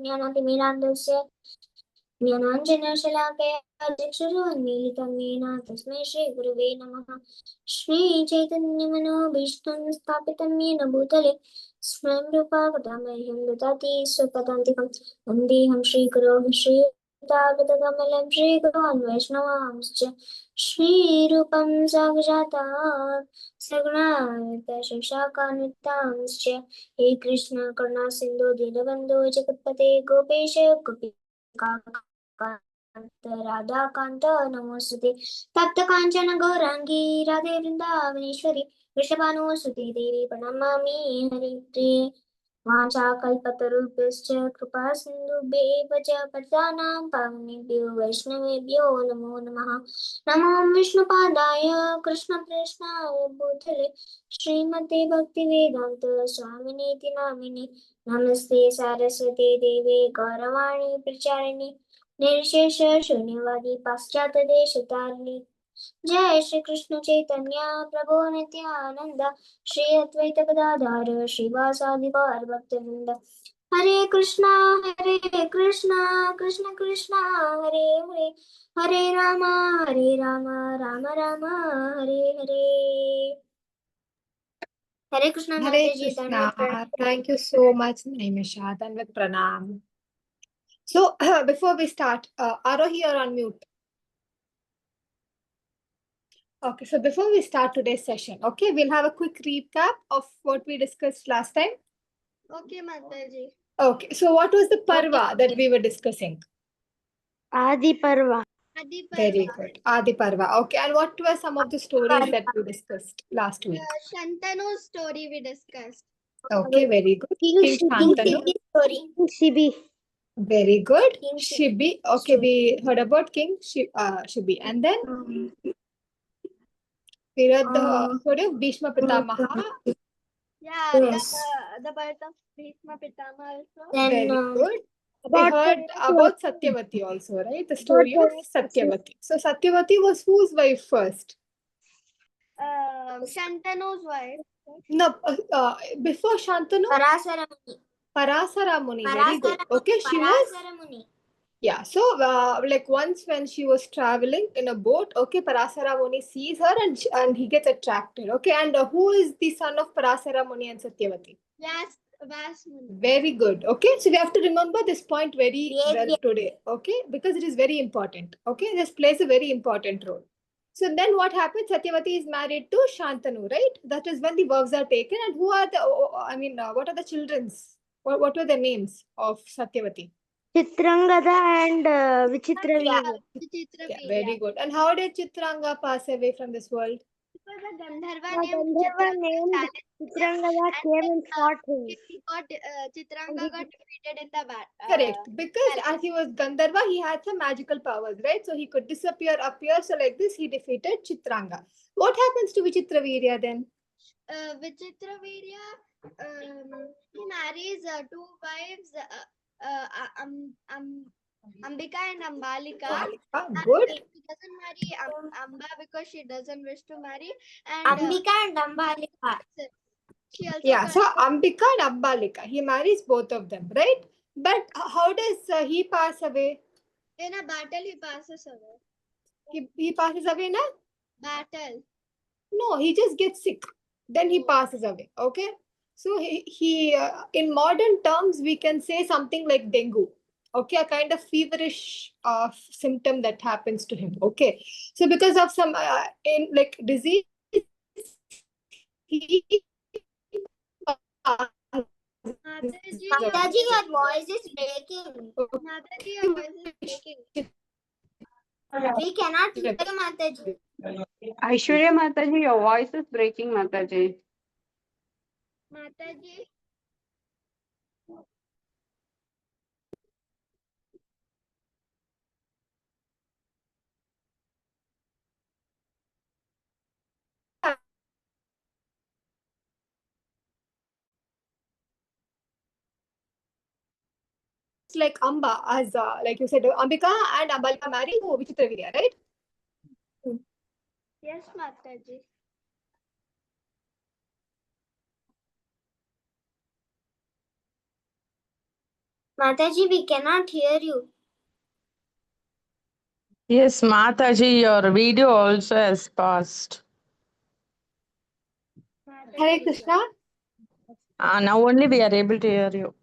ज्ञानातिमिरान्धस्य ज्ञानाञ्जनशलाकया चक्षुरुन्मीलितं येन तस्मै श्रीगुरवे नमः। श्रीचैतन्यमनोभीष्टं स्थापितं येन भूतले स्वयं रूपा कदा मह्यं ददाति स्वपदान्तिकं वन्देऽहं श्रीगुरोः श्रीयुतापदकमलं श्रीगुरोन् वैष्णवांश्च श्रीरूपं साक्षात् सगुणान्वितशेषाकान्वितांश्च हे कृष्ण करुणा सिन्धु दीनबन्धो जगत्पते गोपेश गोपिकान्त राधाकान्त नमोऽस्तुते तप्तकाञ्चन गौराङ्गी राधे वृन्दावनेश्वरी वृषभानुसुते देवी प्रणमामि हरिप्रिये वाञ्छाकल्पतरुभ्यश्च कृपा सिन्धुभ्येव च पतितानां पावनेभ्यो वैष्णवेभ्यो नमो नमः। नमो विष्णुपादाय कृष्णकृष्णाय भूतले श्रीमते भक्तिवेदान्त स्वामिनीति नामिने नमस्ते सारस्वती देवे गौरवाणी प्रचारिणे निर्शेष शून्यवादी पाश्चात्यदेशतारिणे जय श्री कृष्ण चैतन्य प्रभु नित्यानंद श्री अद्वैत गदाधर श्रीवासादि गौर भक्तवृंद हरे Krishna Krishna Krishna Hare Hare Hare Ram Ram Ram Hare Hare. Hare Krishna Hare Mataji, Krishna. Pranam. Thank you so much, Naimisha. Danvat Pranam. So, before we start, Arohi, you're on mute. Okay, so before we start today's session, okay, we'll have a quick recap of what we discussed last time. Okay, Mataji. Okay, so what was the Parva that we were discussing? Adi Parva. Adi Very Parva. good. Adi Parva. Okay, and what were some of the stories that we discussed last week? Shantanu's story we discussed. Okay, very good. King Shantanu. Shibi. Very good. King Shibi. Okay, we heard about King Shibi. And then we read the story of Bhishma Pitamaha. Yeah, Yes. the birth of Bhishma Pitama also. Then Very good. We heard about Satyavati also, right? The story of Satyavati. So Satyavati was whose wife first? Shantanu's wife. No, before Shantanu, Parasara Muni. Parasara Muni. Very good. Okay, she was. Parasara Muni. Yeah, so like once when she was traveling in a boat, okay, Parasara Muni sees her and he gets attracted. Okay, and who is the son of Parasara Muni and Satyavati? Yes, Vas Muni. Very good. Okay, so we have to remember this point very well Yeah. today. Okay, because it is very important. Okay, this plays a very important role. So then what happens? Satyavati is married to Shantanu, right? That is when the vows are taken. And who are the, what are the children's? What were the names of Satyavati? Chitrangada and Vichitravirya. Yeah, very good. And how did Chitranga pass away from this world? Because a Gandharva The named Gandharva Chitranga named Chitrangada came and fought him. Chitranga got defeated in the battle. Correct. Because as he was Gandharva, he had some magical powers, right? So he could disappear, appear. So like this, he defeated Chitranga. What happens to Vichitravirya then? Vichitravirya, he marries two wives, Ambika and Ambalika. Good. He doesn't marry Amba because she doesn't wish to marry. And Ambika and Ambalika. she also Yeah, so Ambika and Ambalika, he marries both of them, right? But how does he pass away? in a battle he passes away. He passes away in a Battle. No, he just gets sick. Then he passes away. Okay. So he in modern terms, we can say something like dengue. Okay, a kind of feverish symptom that happens to him. Okay. So because of some in like disease, he Mataji, your voice is breaking. Mataji, your voice is breaking. We cannot hear you, Mataji. Aishwarya Mataji, your voice is breaking, Mataji. Mataji. like Amba, as like you said, Ambika and Ambalika marry to Vichitravirya, right? Yes, Mataji. Mataji, we cannot hear you. Yes, Mataji, your video also has passed. Hare Krishna. Now only we are able to hear you.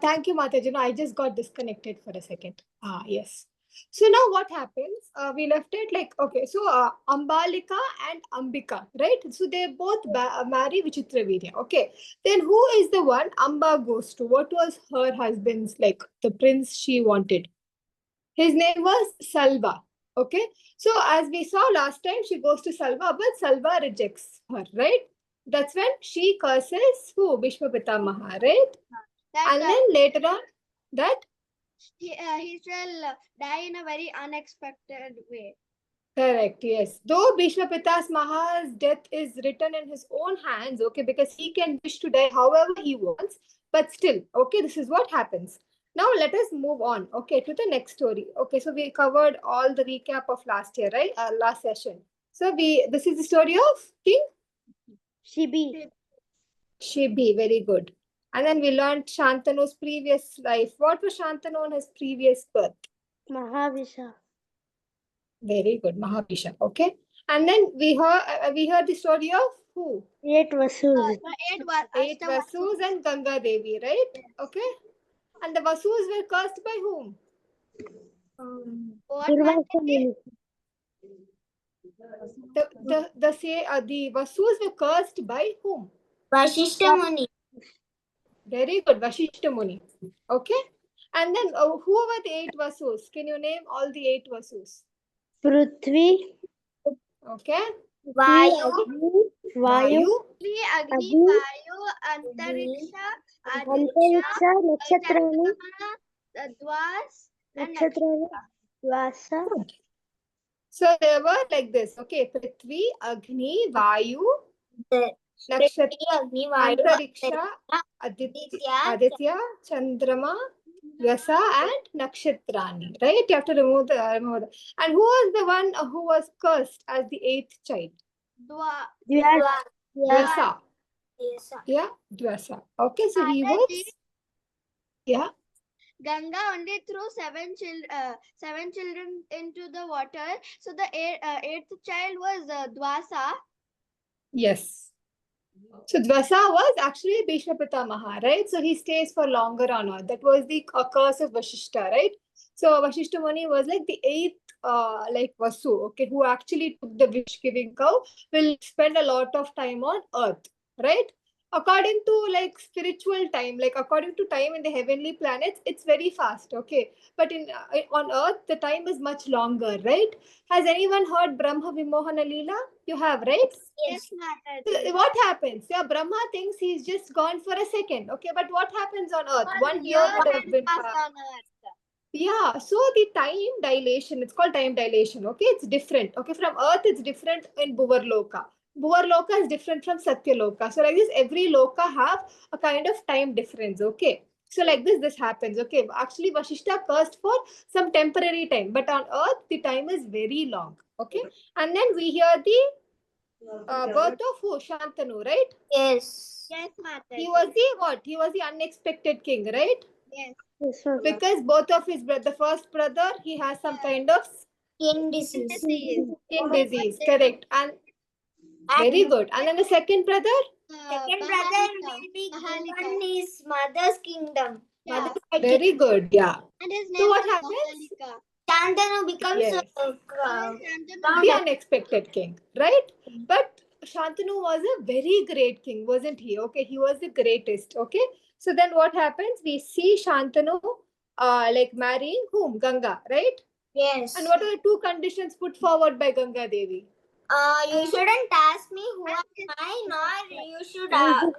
Thank you, Mataji. No, I just got disconnected for a second. Yes. So now what happens? We left it like, okay, so Ambalika and Ambika, right? So they both marry Vichitravirya. Okay. Then who is the one Amba goes to? What was her husband's, like the prince she wanted? His name was Salva. Okay. So as we saw last time, she goes to Salva, but Salva rejects her, right? That's when she curses who? Bhishma Pitamaha, right? And then later on, that he shall die in a very unexpected way. correct, yes. Though Bhishma Pitamaha's death is written in his own hands, okay, because he can wish to die however he wants, but still, okay, this is what happens. Now let us move on, okay, to the next story. Okay, so we covered all the recap of last year, right? Last session. So this is the story of King Shibi. Shibi, very good. And then we learned Shantanu's previous life. What was Shantanu on his previous birth? Mahavisha. Very good, Mahabhisha. Okay, and then we heard the story of who? 8 Vasus. Eight Vasus and Ganga Devi, right? Okay, and the Vasus were cursed by whom? What Durvasa Mataji? Muni. The Vasus were cursed by whom? Vashishta Muni. Very good, Vashishta Muni. Okay, and then who were the 8 Vasus? Can you name all the 8 Vasus? Prithvi. Okay, Vayu. Vayu. Agni, Agni, Vayu, Antariksha, Antariksha, Nakshatrani, Chandrama, Dwas, and Nakshatrani, Vasa. good. So they were like this. Okay, Prithvi, Agni, Vayu, Nakshatra, Agni, Vayu, Antariksha, Aditya, Chandrama, Vyasa, and Nakshatrani. Right? You have to remove the. And who was the one who was cursed as the 8th child? Vyasa. Vyasa. Yes. Yeah, Vyasa. Okay, so he was. Mataji, Yeah. Ganga only threw seven children into the water. So the eighth child was Dwasa. Yes. So Dvasa was actually Bhishma Pitamaha, right? So he stays for longer on earth. That was the curse of Vashishta, right? So Vashishta Muni was like the 8th, like Vasu, okay, who actually took the wish-giving cow, will spend a lot of time on earth, right? According to like spiritual time, like according to time in the heavenly planets, it's very fast, okay? But on earth, the time is much longer, right? Has anyone heard Brahma Vimohana Leela? You have, right? Yes, Mataji. So what happens? Yeah, Brahma thinks he's just gone for a second. Okay, but what happens on Earth? 1 year would have been passed passed. on earth. Yeah, so the time dilation, it's called time dilation. Okay, it's different. Okay, from Earth, it's different in Bhuvarloka. Bhuvarloka is different from Satyaloka. So like this, every loka have a kind of time difference. Okay. So like this happens. Okay. Actually, Vashishta cursed for some temporary time, but on Earth, the time is very long. Okay. And then we hear the birth of who? Shantanu, right? Yes. Yes, Mataji. He was the what? He was the unexpected king, right? Yes. Because both of his the first brother, he has some kind of Skin disease. skin disease, correct? And very good. And then the second brother, Second brother will be king on his mother's kingdom. Yeah. Mother's side very good, yeah. And his name So what was happens? Mahalika. Shantanu becomes Yes. Shantanu The unexpected king, right? But Shantanu was a very great king, wasn't he? Okay, he was the greatest. Okay, so then what happens? We see Shantanu like marrying whom? Ganga, right? Yes. And what are the 2 conditions put forward by Ganga Devi? You shouldn't ask me who am I, nor you should. Why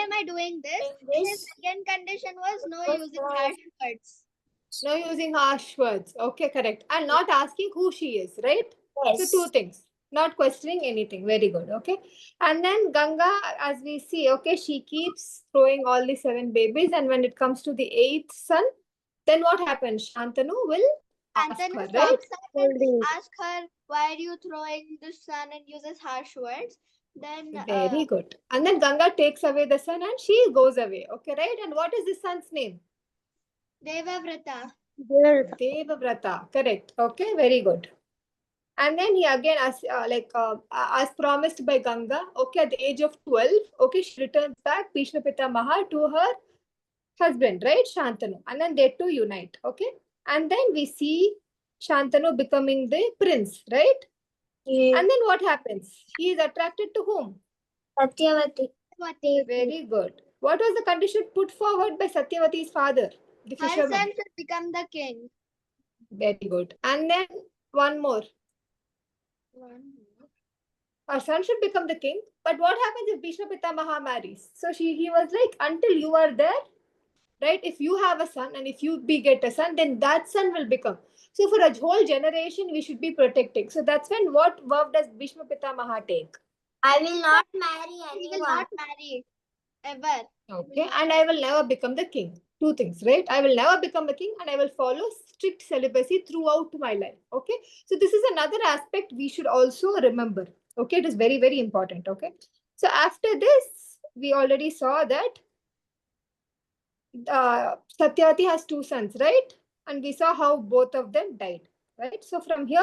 am I doing this? This. His second condition was no using harsh words. No using harsh words. Okay, correct. And not asking who she is, right? Yes. So 2 things. Not questioning anything. Very good. Okay. And then Ganga, as we see, okay, she keeps throwing all the 7 babies. And when it comes to the 8th son, then what happens? Shantanu will ask Shantanu her, stops right? and ask her, why are you throwing the sun, and uses harsh words. Then Very good. And then Ganga takes away the son and she goes away. Okay, right? And what is the son's name? Devavrata. Devavrata. Correct. Okay, very good. And then he again, as promised by Ganga, okay, at the age of 12, okay, she returns back Bhishma Pitamaha to her husband, right, Shantanu. And then they two unite, okay. And then we see Shantanu becoming the prince, right? Yes. And then what happens? He is attracted to whom? Satyavati. Very good. What was the condition put forward by Satyavati's father, the Her fisherman? son should become the king. Very good. And then one more. Her son should become the king. But what happens if Bhishma Pitamaha marries? So he was like, until you are there, right? If you have a son and if you beget a son, then that son will become. So for a whole generation, we should be protecting. So that's when what vow does Bhishma Pitamaha take? I will not marry He will anyone. not marry ever. Okay, and I will never become the king. Two things, right? I will never become a king and I will follow strict celibacy throughout my life. Okay, so this is another aspect we should also remember. Okay, it is very, very important. Okay, so after this, we already saw that Satyavati has two sons, right? And we saw how both of them died, right? So from here,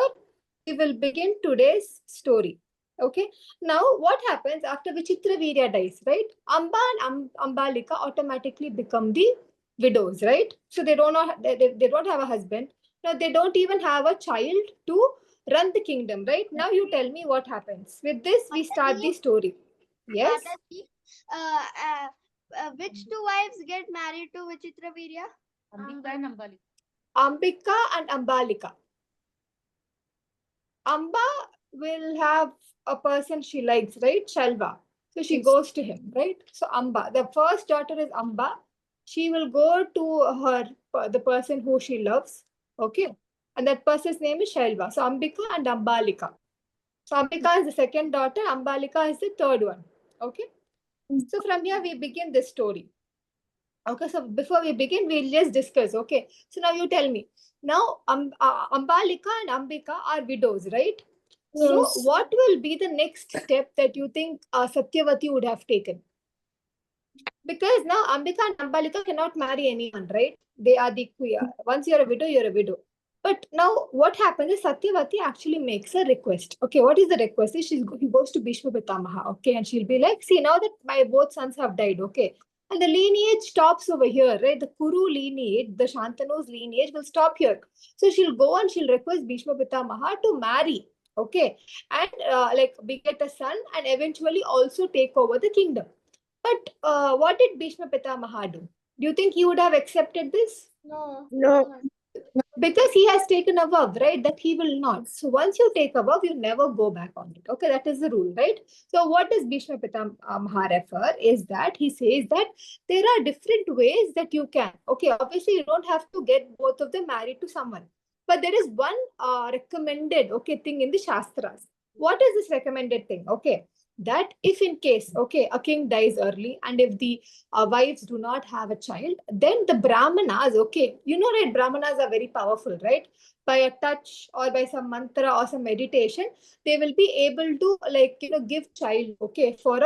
we will begin today's story. Okay. Now, what happens after Vichitra Virya dies, right? Amba and Ambalika automatically become the widows, right? So they they don't have a husband. Now they don't even have a child to run the kingdom, right? Now you tell me what happens. With this, we start the story. Yes. Mataji, which two wives get married to Vichitra Virya? Ambika and Ambalika. Amba will have a person she likes, right? Shalva. So she goes to him, right? So Amba, the first daughter is Amba. She will go to the person who she loves, okay? And that person's name is Shalva. So Ambika and Ambalika. So Ambika is the second daughter, Ambalika is the third one, okay? So from here we begin this story. Okay, so before we begin, we'll just discuss. Okay, so now you tell me. Now, Ambalika and Ambika are widows, right? So, Yes. what will be the next step that you think Satyavati would have taken? Because now Ambika and Ambalika cannot marry anyone, right? They are the queer. Once you're a widow, you're a widow. But now what happens is Satyavati actually makes a request. Okay, what is the request? He goes to Bhishma Pitamaha, okay, and she'll be like, see, now that my both sons have died, okay, and the lineage stops over here, right? The Kuru lineage, the Shantanu's lineage will stop here. So she'll go and she'll request Bhishma Pitamaha to marry, okay, and beget a son and eventually also take over the kingdom. But what did Bhishma Pitamaha do? Do you think he would have accepted this? No. No. Because he has taken a vow, right? That he will not. So once you take a vow, you never go back on it. Okay, that is the rule, right? So what does Bhishma Pitamaha refer is that he says that there are different ways that you can. Okay, obviously you don't have to get both of them married to someone. But there is one recommended, okay, thing in the Shastras. What is this recommended thing? Okay, that if in case, okay, a king dies early and if the wives do not have a child, then the Brahmanas, okay, you know, right, Brahmanas are very powerful, right? By a touch or by some mantra or some meditation, they will be able to, like, you know, give child, okay, for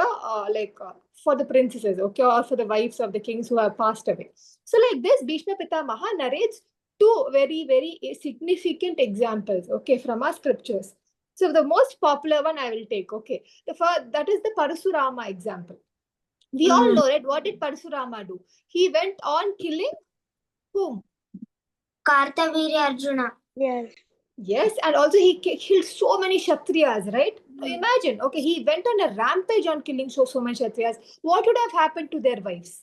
for the princesses, okay, or for the wives of the kings who have passed away. So like this, Bhishma Pitamaha narrates two very, very significant examples, okay, from our scriptures. So the most popular one I will take, okay, that is the Parasurama example. We all know, right? What did Parasurama do? He went on killing whom? Kartavirya Arjuna. Yes. Yes, and also he killed so many Kshatriyas, right? Imagine, okay, he went on a rampage on killing so many Kshatriyas. What would have happened to their wives?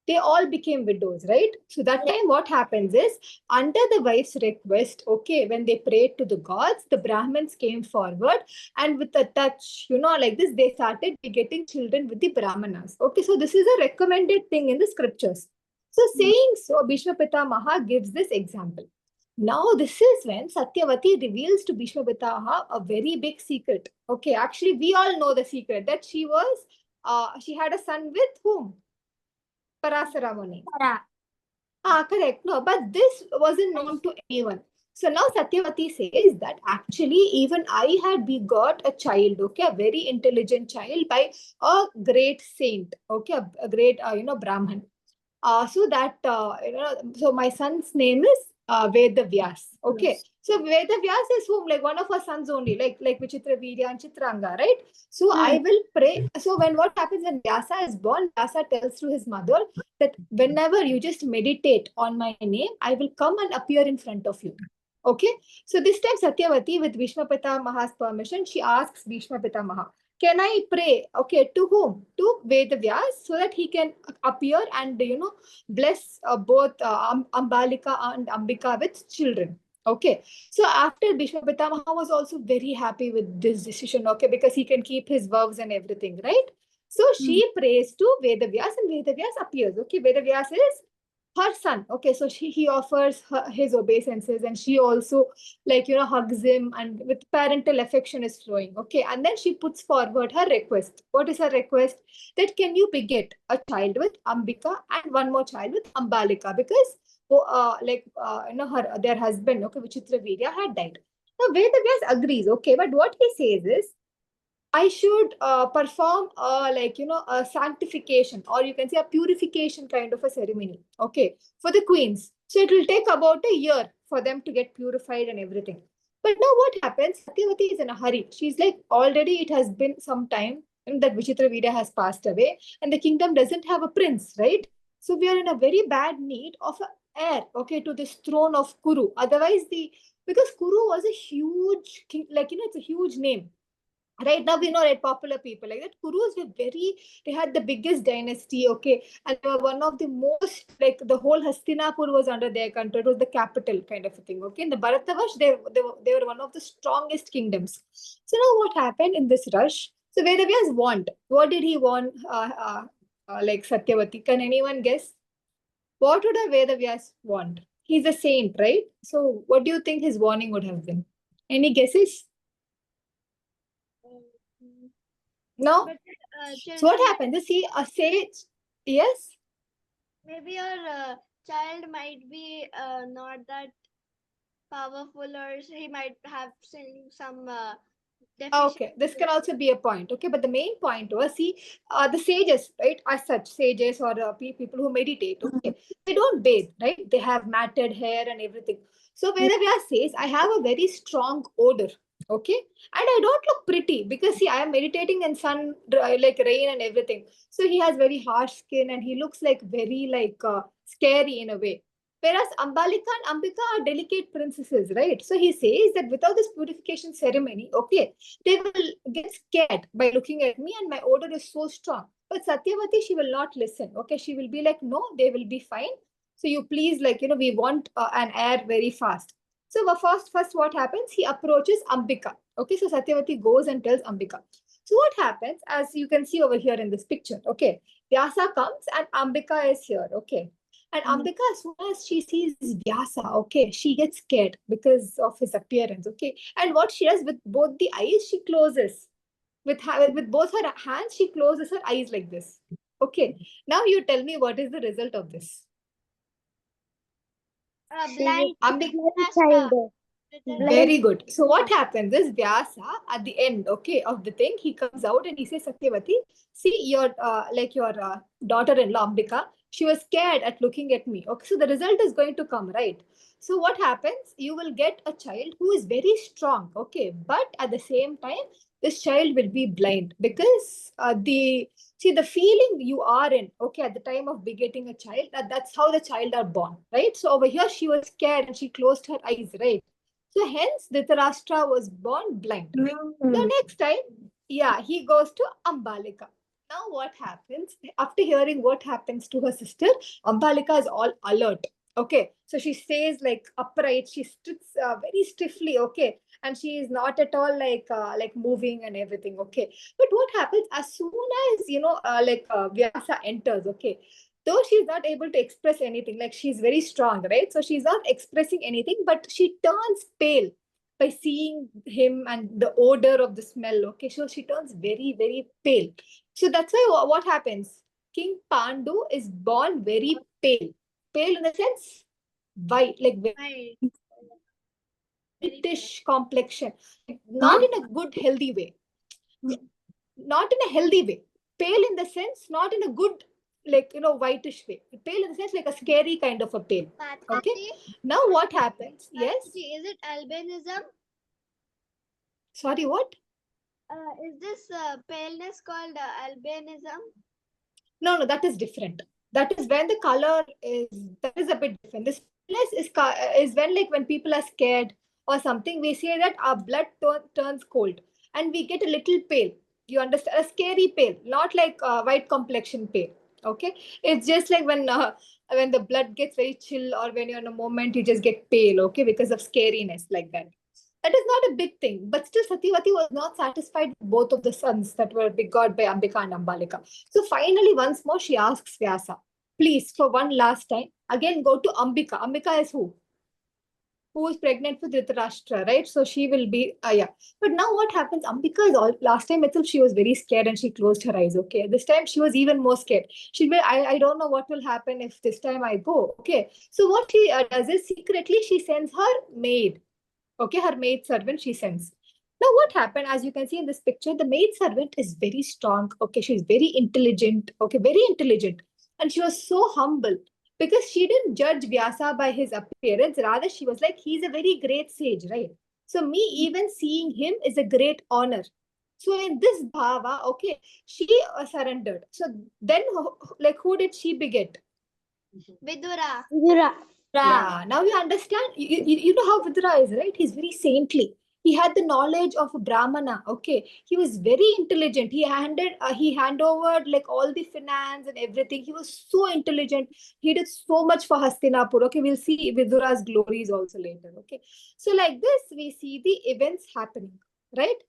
They all became widows, right? So that time what happens is, under the wife's request, okay, when they prayed to the gods, the Brahmins came forward and with a touch, you know, like this, they started getting children with the Brahmanas. Okay, so this is a recommended thing in the scriptures. So saying so, Bhishma Pitamaha gives this example. Now, this is when Satyavati reveals to Bhishma Pitamaha a very big secret. Okay, actually, we all know the secret that she had a son with whom? Parasara Muni. Correct. No, but this wasn't known to anyone. So now Satyavati says that actually even I had begot a child, okay, a very intelligent child by a great saint, okay, a great, Brahman. so that so my son's name is Vedavyas. Okay, Yes. so Vedavyas is whom, like one of our sons only, like Vichitra Virya and Chitranga, right? So I will pray. So when what happens when Vyasa is born, Vyasa tells to his mother that whenever you just meditate on my name, I will come and appear in front of you. Okay, so this time Satyavati, with Bhishma Pitamaha's permission, she asks Bhishma Pitamaha, can I pray? Okay, to whom? To Vedavyas, so that he can appear and bless both Ambalika and Ambika with children. Okay, so after Bhishma Pitamaha was also very happy with this decision. Okay, because he can keep his vows and everything, right? So she prays to Vedavyas and Vedavyas appears. Okay, Vedavyas is her son. Okay, so he offers his obeisances, and she also hugs him, and with parental affection is flowing. Okay, and then she puts forward her request. What is her request? That can you beget a child with Ambika and one more child with Ambalika, because her their husband, okay, Vichitra Virya, had died. Now Vedavyas agrees. Okay, but what he says is, I should perform a sanctification, or you can say a purification kind of a ceremony, okay, for the queens. So it will take about a year for them to get purified and everything. But now what happens? Satyavati is in a hurry. She's like, already it has been some time that Vichitra Vida has passed away, and the kingdom doesn't have a prince, right? So we are in a very bad need of an heir, okay, to this throne of Kuru. Otherwise, because Kuru was a huge king, it's a huge name. Right now, we know, right, popular people like that. Kurus were they had the biggest dynasty, okay, and they were one of the most, like the whole Hastinapur was under their control. It was the capital kind of a thing, okay. In the Bharatavash, they were one of the strongest kingdoms. So now, what happened in this rush? So Vedavyas want. What did he want? Like Satyavati, can anyone guess? What would a Vedavyas want? He's a saint, right? So, what do you think his warning would have been? Any guesses? No. But So what children, happens is he a sage. Yes. maybe your child might be not that powerful, or he might have some Okay, this can also be a point. Okay, but the main point was, see, the sages, right? As such, sages or people who meditate. Okay, they don't bathe, right? They have matted hair and everything. So Vedavyas says, I have a very strong odor. Okay, and I don't look pretty because, see, I am meditating in sun, like rain and everything. So he has very harsh skin, and he looks like very scary in a way. Whereas Ambalika and Ambika are delicate princesses, right? So he says that without this purification ceremony, okay, they will get scared by looking at me, and my odor is so strong. But Satyavati, she will not listen. Okay, she will be like, no, they will be fine. So you please, we want an heir very fast. So first, what happens? He approaches Ambika. Okay, so Satyavati goes and tells Ambika. So what happens, as you can see over here in this picture, okay, Vyasa comes and Ambika is here, okay. And Ambika, as soon as she sees Vyasa, okay, she gets scared because of his appearance, okay. And what she does with both the eyes, she closes. With both her hands, she closes her eyes like this. Okay. Now you tell me, what is the result of this? She blind Ambika. child. Very good. So what happens is, Vyasa at the end, okay, of the thing, he comes out and he says, Satyavati, see your daughter-in-law Ambika, she was scared at looking at me. Okay, so the result is going to come, right? So what happens? You will get a child who is very strong, okay, but at the same time, this child will be blind because the feeling you are in, okay, at the time of begetting a child, that's how the child are born, right? So over here, she was scared and she closed her eyes, right? So hence Dhritarashtra was born blind. So next time, yeah, he goes to Ambalika. Now what happens? After hearing what happens to her sister, Ambalika is all alert. Okay, so she stays like upright. She sits very stiffly. Okay, and she is not at all like moving and everything. Okay, but what happens as soon as Vyasa enters? Okay, though she's not able to express anything, like she's very strong, right? So she's not expressing anything, but she turns pale by seeing him and the odor of the smell. Okay, so she turns very, very pale. So that's why what happens? King Pandu is born very pale. Pale in the sense white, like eye. whitish complexion, not in a good, healthy way. Not in a healthy way. Pale in the sense, not in a good, like, whitish way. Pale in the sense like a scary kind of a pale. Okay. Mataji, Now what happens? Yes. Mataji, is it albinism? Sorry, what? Is this paleness called albinism? No, that is different. That is when the color is, that is a bit different. This paleness is when, like, when people are scared or something, we say that our blood turns cold and we get a little pale. You understand? A scary pale, not like white complexion pale. Okay, it's just like when the blood gets very chill, or when you're in a moment you just get pale. Okay, because of scariness, like that. That is not a big thing, but still Satyavati was not satisfied with both of the sons that were begot by Ambika and Ambalika. So finally, once more, she asks Vyasa, please, for one last time, again go to Ambika. Ambika is who? Who is pregnant with Dhritarashtra, right? So she will be, yeah. But now what happens? Ambika is all, last time itself, she was very scared and she closed her eyes, okay? This time she was even more scared. She'll be, I don't know what will happen if this time I go, okay? So what she does is secretly she sends her maid, okay, her maid servant she sends. Now what happened, as you can see in this picture, the maid servant is very strong, okay, she's very intelligent, okay, very intelligent, and she was so humble because she didn't judge Vyasa by his appearance, rather she was like, he's a very great sage, right? So me even seeing him is a great honor. So in this bhava, okay, she surrendered. So then, like, who did she beget? Vidura. Vidura. Yeah, now you understand. You know how Vidura is, right? He's very saintly. He had the knowledge of a Brahmana. Okay, he was very intelligent. He hand over like all the finance and everything. He was so intelligent. He did so much for Hastinapur. Okay, we'll see Vidura's glories also later. Okay, so like this, we see the events happening, right?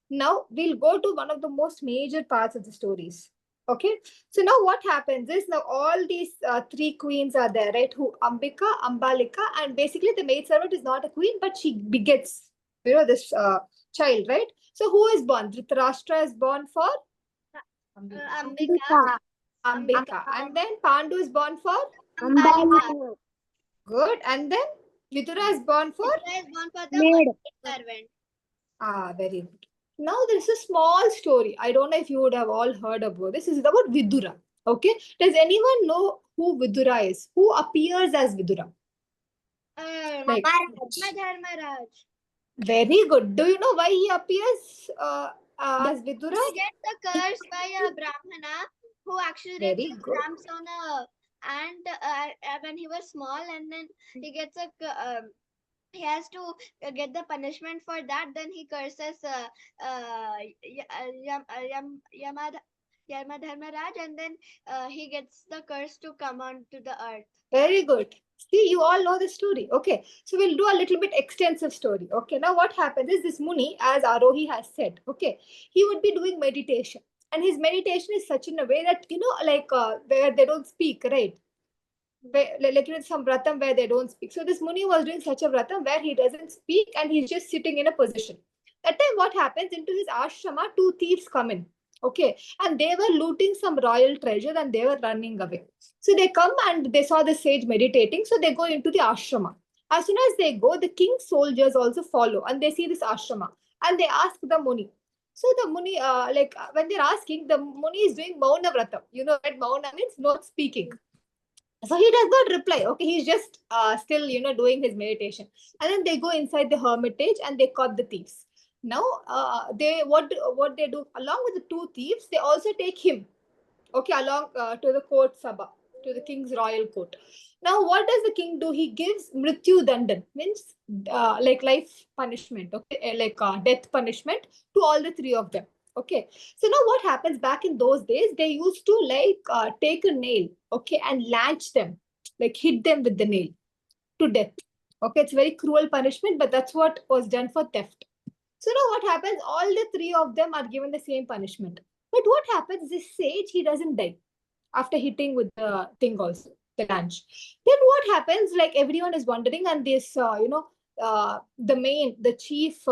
Now we'll go to one of the most major parts of the stories. Okay, so now what happens is, now all these three queens are there, right? Who Ambika, Ambalika, and basically the maidservant is not a queen, but she begets, this child, right? So who is born? Dhritarashtra is born for Ambika. Ambika, and then Pandu is born for Ambalika. good, and then Vidura is born for Vidura is born for the Maid. servant. very good. Now there's a small story. I don't know if you would have all heard about this. This is about Vidura. Okay. Does anyone know who Vidura is? Who appears as Vidura? Like, Dharmaraj. very good. Do you know why he appears as Vidura? He gets the curse by a Brahmana who accidentally Very good. jumps on a ant when he was small, and then he gets he has to get the punishment for that. Then he curses Yamadharmaraj, and then he gets the curse to come on to the earth. Very good. See, you all know the story. Okay. So we'll do a little bit extensive story. Okay. Now what happens is, this Muni, as Arohi has said, okay, he would be doing meditation. And his meditation is such in a way that, like where they don't speak, right? Where, like, some vratam where they don't speak. So this Muni was doing such a vratam where he doesn't speak and he's just sitting in a position. That time what happens, into his ashrama, two thieves come in. Okay. And they were looting some royal treasure and they were running away. So they come and they saw the sage meditating. So they go into the ashrama. As soon as they go, the king's soldiers also follow and they see this ashrama and they ask the Muni. So the Muni, when they're asking, the Muni is doing Mauna Vratam. You know what Mauna means? Not speaking. So he does not reply. Okay, he's just still, doing his meditation. And then they go inside the hermitage and they caught the thieves. Now, they what they do, along with the two thieves, they also take him, okay, along to the court sabha, to the king's royal court. Now, what does the king do? He gives mrityu dandan, means like life punishment, okay, like death punishment to all the three of them. Okay, so now what happens, back in those days, they used to take a nail, okay, and launch them, like hit them with the nail to death. Okay, it's very cruel punishment, but that's what was done for theft. So now what happens? All the three of them are given the same punishment. But what happens? This sage, he doesn't die after hitting with the thing also, the lunch. Then what happens? Like, everyone is wondering, and this, the chief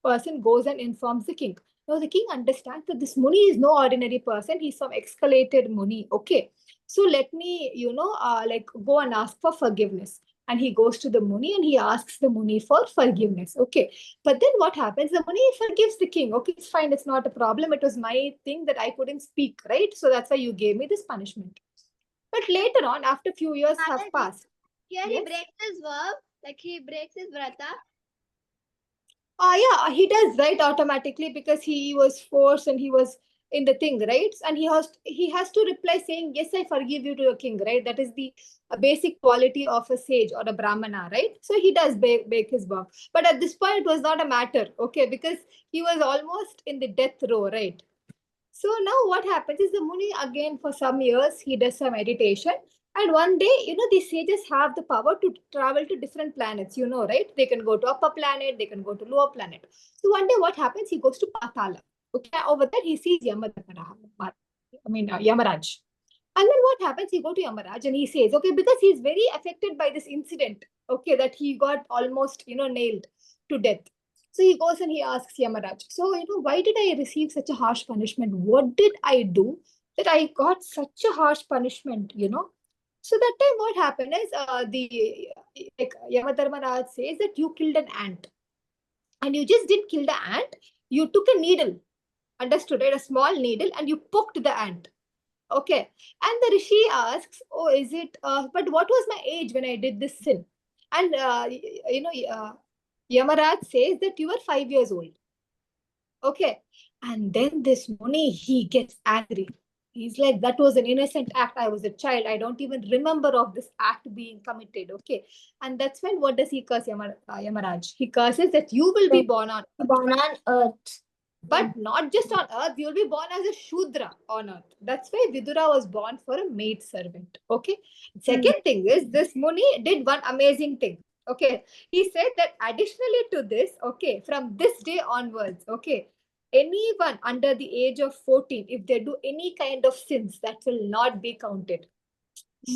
person goes and informs the king. Now the king understands that this Muni is no ordinary person. He's some escalated Muni. Okay. So let me, go and ask for forgiveness. And he goes to the Muni and he asks the Muni for forgiveness. Okay. But then what happens? The Muni forgives the king. Okay, it's fine. It's not a problem. It was my thing that I couldn't speak, right? So that's why you gave me this punishment. But later on, after few years have Mataji, passed. here he Yes. breaks his verb, like he breaks his vrata. Yeah, he does, right, automatically, because he was forced and he was in the thing, right? And he has to reply saying, yes, I forgive you to your king, right? That is the basic quality of a sage or a brahmana, right? So he does bake his work. But at this point, it was not a matter, okay, because he was almost in the death row, right? So now what happens is the Muni again for some years he does some meditation, and one day these sages have the power to travel to different planets, right? They can go to upper planet, they can go to lower planet. So one day what happens? He goes to Patala. Okay, over there he sees Yamaraj. And then what happens? He go to Yamaraj and he says, okay, because he's very affected by this incident, okay, that he got almost nailed to death. So he goes and he asks Yamaraj, so, why did I receive such a harsh punishment? What did I do that I got such a harsh punishment, So that time what happened is Yamadharmaraj says that you killed an ant. And you just didn't kill the ant, you took a needle, understood, right? A small needle, and you poked the ant. Okay. And the Rishi asks, oh, is it, but what was my age when I did this sin? And, Yamaraj says that you were 5 years old. Okay. And then this Muni, he gets angry. He's like, that was an innocent act. I was a child. I don't even remember of this act being committed. Okay. And that's when, what does he curse Yamaraj? He curses that you will be born on earth. Born on earth. But not just on earth, you'll be born as a Shudra on earth. That's why Vidura was born for a maid servant. Okay. Second thing is, this Muni did one amazing thing. Okay. He said that additionally to this, okay, from this day onwards, okay, anyone under the age of 14, if they do any kind of sins, that will not be counted.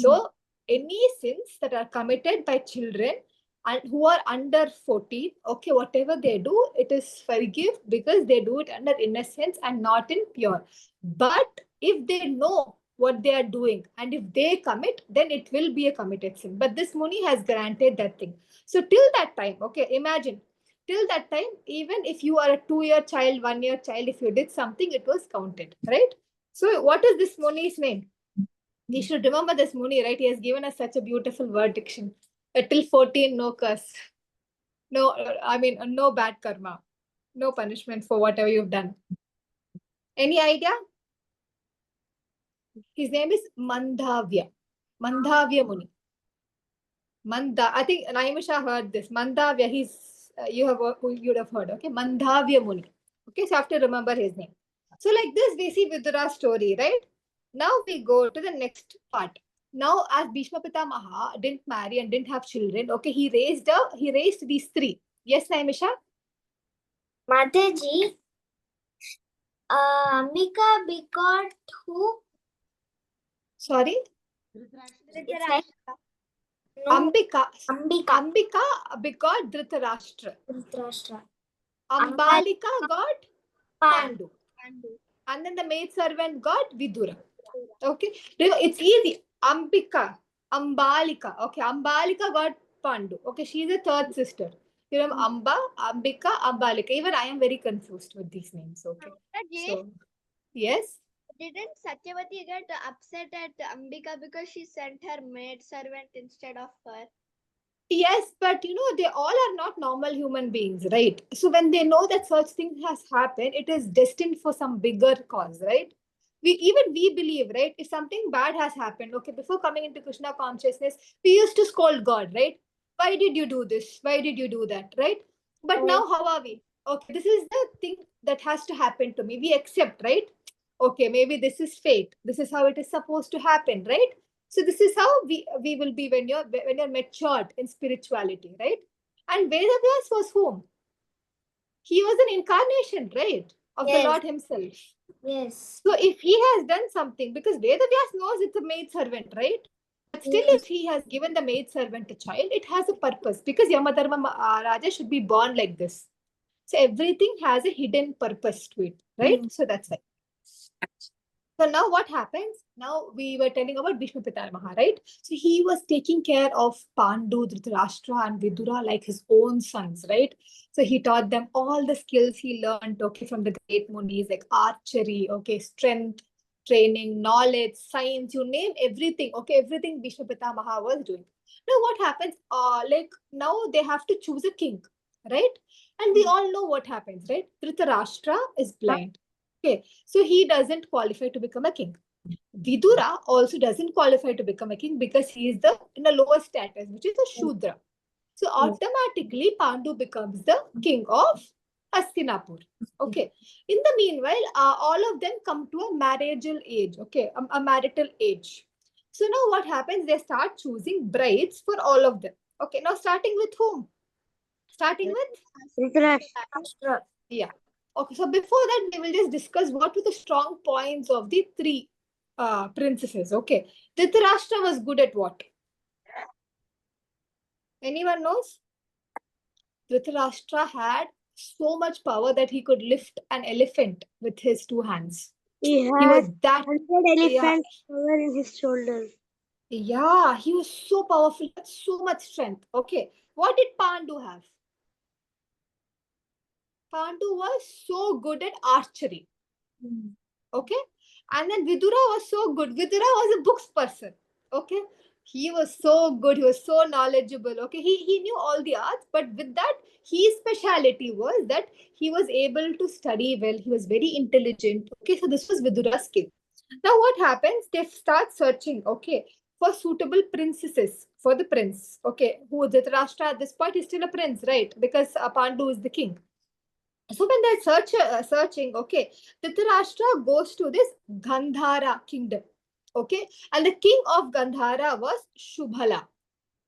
So, any sins that are committed by children and who are under 14, okay, whatever they do, it is forgive because they do it under innocence and not in pure. But if they know what they are doing and if they commit, then it will be a committed sin. But this Muni has granted that thing. So till that time, okay, imagine, till that time, even if you are a 2-year child, 1-year child, if you did something, it was counted, right? So what is this Muni's name? We should remember this Muni, right? He has given us such a beautiful word diction. Till 14, no curse. No, no bad karma. No punishment for whatever you've done. Any idea? His name is Mandhavya. Mandhavya Muni. I think Naimisha heard this. Mandhavya, you'd have heard, okay? Mandhavya Muni. Okay, so I have to remember his name. So like this, we see Vidura's story, right? Now we go to the next part. Now, as Bhishma Pitamaha didn't marry and didn't have children, okay, he raised these three. Yes, Naimisha? Mataji, Ambika begot who? Sorry? It's like, no, Ambika. Ambika. Ambika begot Dhritarashtra. Dhritarashtra. Ambalika got Pandu. Pandu. And then the maid servant got Vidura. Okay. It's easy. Ambika, Ambalika. Okay. Ambalika got Pandu. Okay. She's a third sister. You know, Amba, Ambika, Ambalika. Even I am very confused with these names. Okay. So, yes. Didn't Satyavati get upset at Ambika because she sent her maid servant instead of her? Yes, but they all are not normal human beings, right? So when they know that such thing has happened, it is destined for some bigger cause, right? We believe, right? If something bad has happened, okay, before coming into Krishna consciousness, we used to scold God, right? Why did you do this? Why did you do that, right? But now how are we? Okay, this is the thing that has to happen to me. We accept, right? Okay, maybe this is fate. This is how it is supposed to happen, right? So this is how we will be when you're matured in spirituality, right? And Vedavyas was whom? He was an incarnation, right, of the Lord himself. Yes. So if he has done something, because Vedavyas knows it's a maid servant, right? But still, if he has given the maid servant a child, it has a purpose, because Yamadharma Raja should be born like this. So everything has a hidden purpose to it, right? So that's why. So now what happens? Now we were telling about Bhishma Pitamaha, right? So he was taking care of Pandu, Dhritarashtra and Vidura like his own sons, right? So he taught them all the skills he learned, okay, from the great munis like archery, okay, strength, training, knowledge, science, you name everything. Okay, everything Bhishma Pitamaha was doing. Now what happens? Like now they have to choose a king, right? And we all know what happens, right? Dhritarashtra is blind. Okay, so he doesn't qualify to become a king. Vidura also doesn't qualify to become a king because he is the in a lower status, which is a Shudra. So automatically Pandu becomes the king of Hastinapur. Okay. In the meanwhile, all of them come to a marriageal age. Okay, a marital age. So now what happens? They start choosing brides for all of them. Okay. Now starting with whom? Starting with Dhritarashtra. yeah. Okay. So before that, we will just discuss what were the strong points of the three princesses. Okay. Dhritarashtra was good at what? Anyone knows? Dhritarashtra had so much power that he could lift an elephant with his two hands. He He had was that 100 yeah, elephants power in his shoulders. yeah, he was so powerful, had so much strength. Okay, what did Pandu have? Pandu was so good at archery. Okay, and then Vidura was so good. Vidura was a books person. Okay, he was so good. He was so knowledgeable. Okay, he knew all the arts, but with that, his speciality was that he was able to study well. He was very intelligent. Okay, so this was Vidura's skill. Now, what happens? They start searching. Okay, for suitable princesses for the prince. Okay, who Dhritarashtra at this point is still a prince, right? Because Pandu is the king. So when they're searching, okay, Dhritarashtra goes to this Gandhara kingdom, okay, and the king of Gandhara was Shubhala,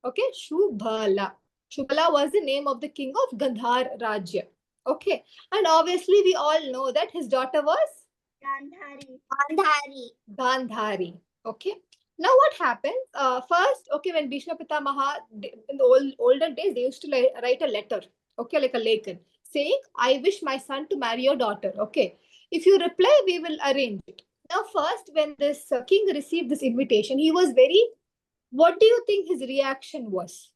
okay, Shubhala. Shubhala was the name of the king of Gandhar Rajya, okay, and obviously we all know that his daughter was Gandhari, okay. Now what happens? First, okay, when Bhishma Pitamaha, in the olden days, they used to write a letter, okay, like a lekan, saying, I wish my son to marry your daughter, okay. If you reply, we will arrange it. Now, first, when this king received this invitation, he was very, what do you think his reaction was?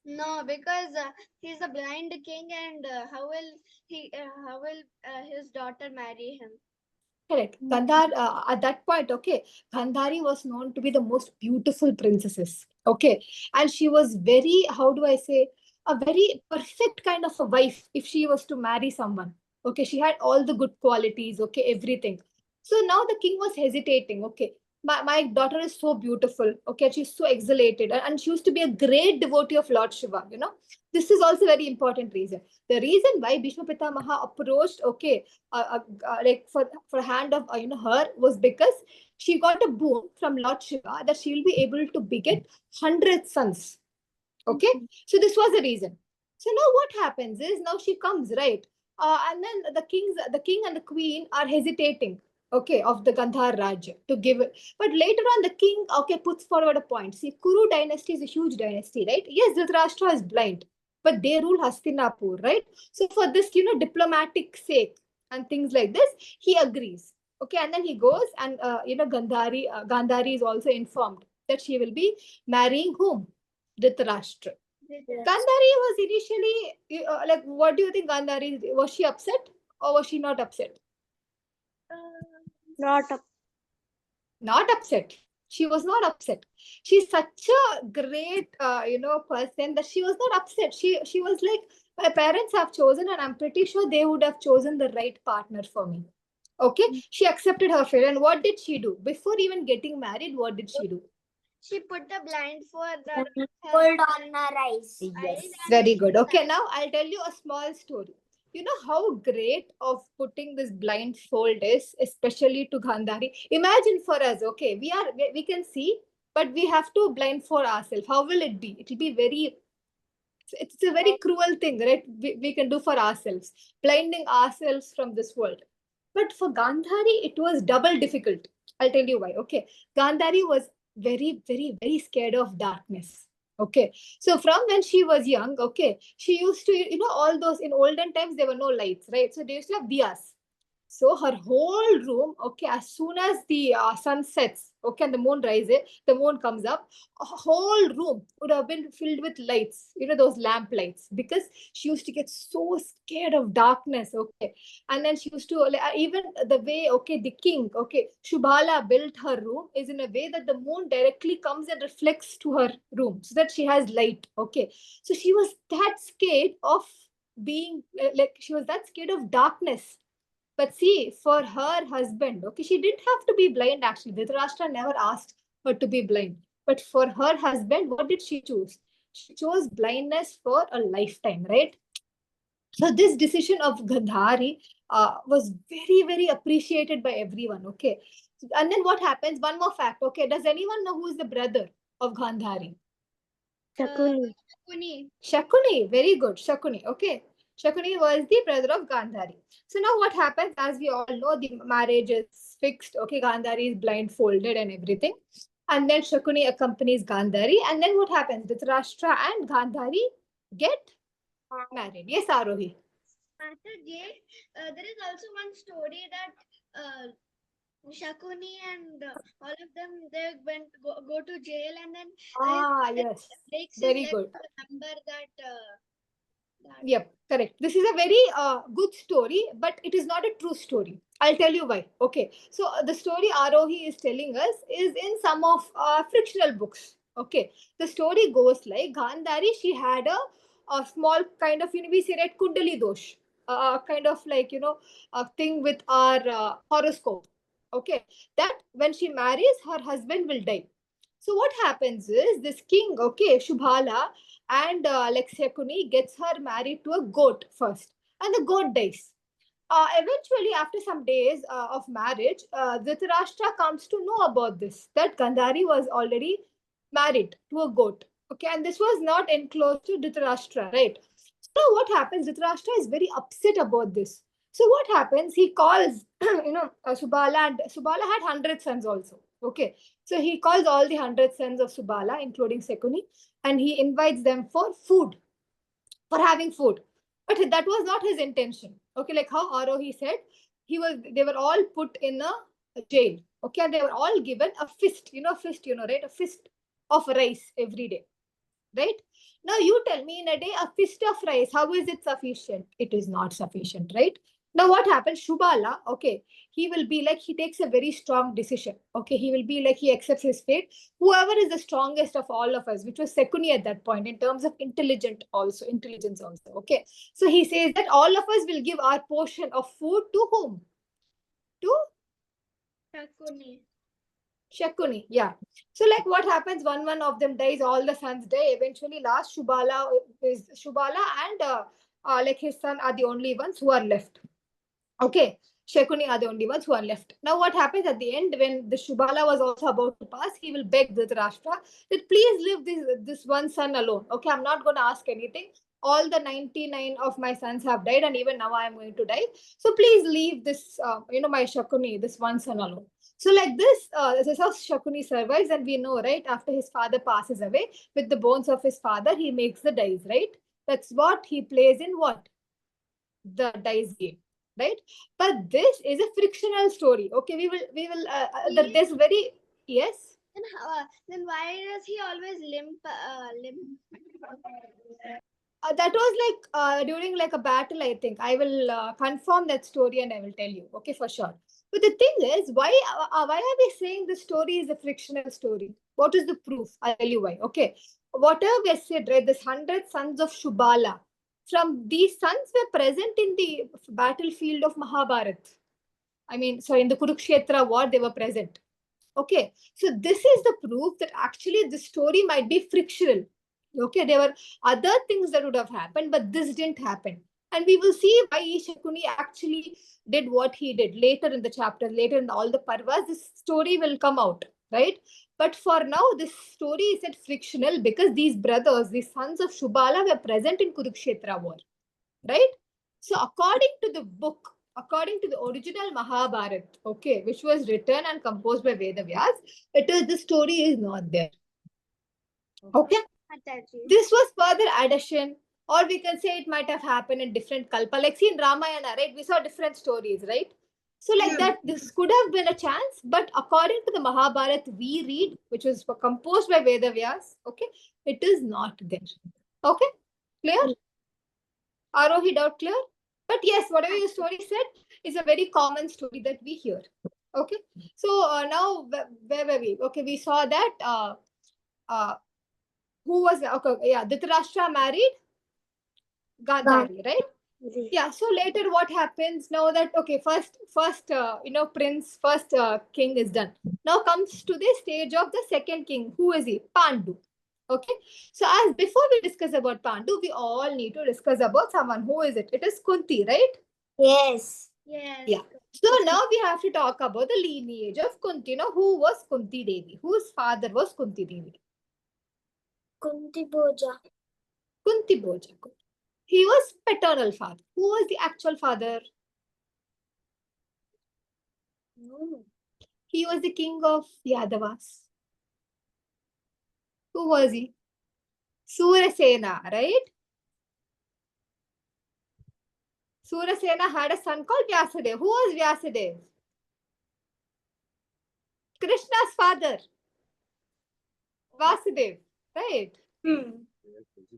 No, because he's a blind king, and how will his daughter marry him? Correct. Gandhar, at that point, okay, Gandhari was known to be the most beautiful princesses. Okay. And she was very, how do I say, a very perfect kind of a wife if she was to marry someone. Okay. She had all the good qualities. Okay. Everything. So now the king was hesitating. Okay. My daughter is so beautiful. Okay. She's so exhalated. And she used to be a great devotee of Lord Shiva. You know, this is also a very important reason. The reason why Bhishma Pitamaha approached, okay, like for hand of her was because she got a boon from Lord Shiva that she will be able to beget 100 sons. Okay, so this was the reason. So now what happens is now she comes, right, and then the king and the queen are hesitating. Okay, of the Gandhar Raj to give it. But later on, the king, okay, puts forward a point. See, Kuru dynasty is a huge dynasty, right? Yes, Dhritarashtra is blind, but they rule Hastinapur, right? So for this, diplomatic sake and things like this, he agrees. Okay, and then he goes and Gandhari is also informed that she will be marrying whom? Dhritarashtra. Gandhari was initially like, what do you think? Gandhari, was she upset or was she not upset? Not up. Not upset. She was not upset. She's such a great person that she was not upset. She was like, my parents have chosen and I'm pretty sure they would have chosen the right partner for me. Okay, she accepted her fate. And what did she do before even getting married? What did she do? She put the blind for the Hold on her eyes. Yes, very good. Okay, now I'll tell you a small story. You know how great of putting this blindfold is, especially to Gandhari. Imagine for us, okay, we can see, but we have to blindfold ourselves. How will it be? It will be very, it's a very cruel thing, right? We can do for ourselves, blinding ourselves from this world. But for Gandhari, it was double difficult. I'll tell you why. Okay, Gandhari was very, very, very scared of darkness. Okay, so from when she was young, okay, she used to, all those in olden times, there were no lights, right? So they used to have diyas. So her whole room, okay, as soon as the sun sets, okay, and the moon rises, the moon comes up, a whole room would have been filled with lights, those lamp lights, because she used to get so scared of darkness, okay. And then she used to, even the way, okay, the king, okay, Shubhala built her room is in a way that the moon directly comes and reflects to her room so that she has light, okay. So she was that scared of being, she was that scared of darkness. But see, for her husband, okay, she didn't have to be blind actually. Dhritarashtra never asked her to be blind. But for her husband, what did she choose? She chose blindness for a lifetime, right? So this decision of Gandhari was very, very appreciated by everyone, okay? And then what happens? One more fact, okay? Does anyone know who is the brother of Gandhari? Shakuni. Shakuni. Shakuni, very good. Shakuni, okay. Shakuni was the brother of Gandhari. So now what happens, as we all know, the marriage is fixed. Okay, Gandhari is blindfolded and everything. And then Shakuni accompanies Gandhari. And then what happens? Dhritarashtra and Gandhari get married. Yes, Arohi. Mataji, there is also one story that Shakuni and all of them they go to jail, and then Yes. breaks his Very leg good. to remember that. Yep, correct. This is a very good story, but it is not a true story. I'll tell you why. Okay, so the story Arohi is telling us is in some of frictional books. Okay, the story goes like Gandhari, she had a small kind of, we say that Kundali dosh, kind of like, a thing with our horoscope. Okay, that when she marries, her husband will die. So what happens is this king, okay, Shubhala, and Shakuni gets her married to a goat first, and the goat dies. Eventually, after some days of marriage, Dhritarashtra comes to know about this, that Gandhari was already married to a goat. Okay, and this was not enclosed to Dhritarashtra, right? So what happens? Dhritarashtra is very upset about this. So what happens? He calls, Subala, and Subala had 100 sons also. Okay, so he calls all the 100 sons of Subala, including Shakuni, and he invites them for food, for having food. But that was not his intention. Okay, like how Arohi said, they were all put in a jail. Okay, and they were all given a fist, right? A fist of rice every day, right? Now you tell me, in a day, a fist of rice, how is it sufficient? It is not sufficient, right? Now what happens? Shubala, okay, he will be like, he takes a very strong decision. Okay, he will be like, he accepts his fate. Whoever is the strongest of all of us, which was Sekuni at that point, in terms of intelligence also. Okay, so he says that all of us will give our portion of food to whom? To Shakuni. Shakuni, yeah. So like what happens, one of them dies, all the sons die. Eventually, last Shubala and like his son are the only ones who are left. Okay, Shakuni are the only ones who are left. Now what happens at the end, when the Shubala was also about to pass, he will beg Dhritarashtra that please leave this one son alone. Okay, I'm not going to ask anything. All the 99 of my sons have died, and even now I am going to die. So please leave this, my Shakuni, this one son alone. So like this is how Shakuni survives, and we know, right, after his father passes away, with the bones of his father, he makes the dice, right? That's what he plays in what? The dice game, right? But this is a frictional story. Okay, there's very, yes. Then why does he always limp? That was like during like a battle, I think. I will confirm that story and I will tell you, okay, for sure. But the thing is, why are we saying the story is a frictional story? What is the proof? I'll tell you why. Okay, whatever we said, right, this 100 sons of Shubala, from these sons were present in the battlefield of Mahabharata. I mean, sorry, in the Kurukshetra war, they were present. Okay, so this is the proof that actually the story might be frictional. Okay, there were other things that would have happened, but this didn't happen. And we will see why Shakuni actually did what he did later in the chapter, later in all the Parvas. This story will come out, right? But for now, this story is said frictional because these brothers, these sons of Shubala, were present in Kurukshetra war, right? So, according to the original Mahabharata, okay, which was written and composed by Vedavyas, the story is not there. Okay, this was further addition, or we can say it might have happened in different kalpa. Like see in Ramayana, right? We saw different stories, right? So like that, this could have been a chance, but according to the Mahabharata we read, which was composed by Vedavyas, okay, it is not there. Okay, clear? Arohi, doubt clear? But yes, whatever your story said is a very common story that we hear. Okay, so now where were we? Okay, we saw that who was okay? Yeah, Dhritarashtra married Gandhari, right? Yes. Yeah. So later, what happens now that okay, first prince, first king is done. Now comes to the stage of the second king. Who is he? Pandu. Okay. So as before we discuss about Pandu, we all need to discuss about someone. Who is it? It is Kunti, right? Yes. Yes. Yeah. So now we have to talk about the lineage of Kunti. Now, who was Kunti Devi? Whose father was Kunti Devi? Kunti Bhoja. Kunti Bhoja. He was paternal father. Who was the actual father? No. He was the king of Yadavas. Who was he? Surasena, right? Surasena had a son called Vyasadeva. Who was Vyasadeva? Krishna's father, Vasudeva, right?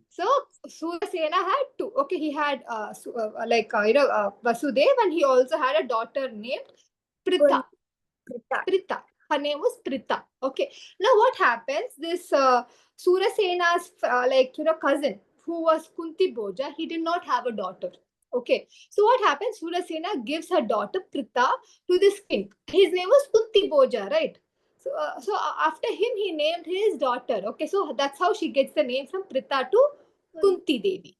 So Surasena had two. Okay, he had Vasudeva, and he also had a daughter named Pritha. Pritha. Her name was Pritha. Okay. Now what happens? This Surasena's cousin, who was Kunti Bhoja, he did not have a daughter. Okay. So what happens? Surasena gives her daughter Pritha to this king. His name was Kunti Bhoja, right? So after him, he named his daughter. Okay. So that's how she gets the name from Pritha to Kunti Devi.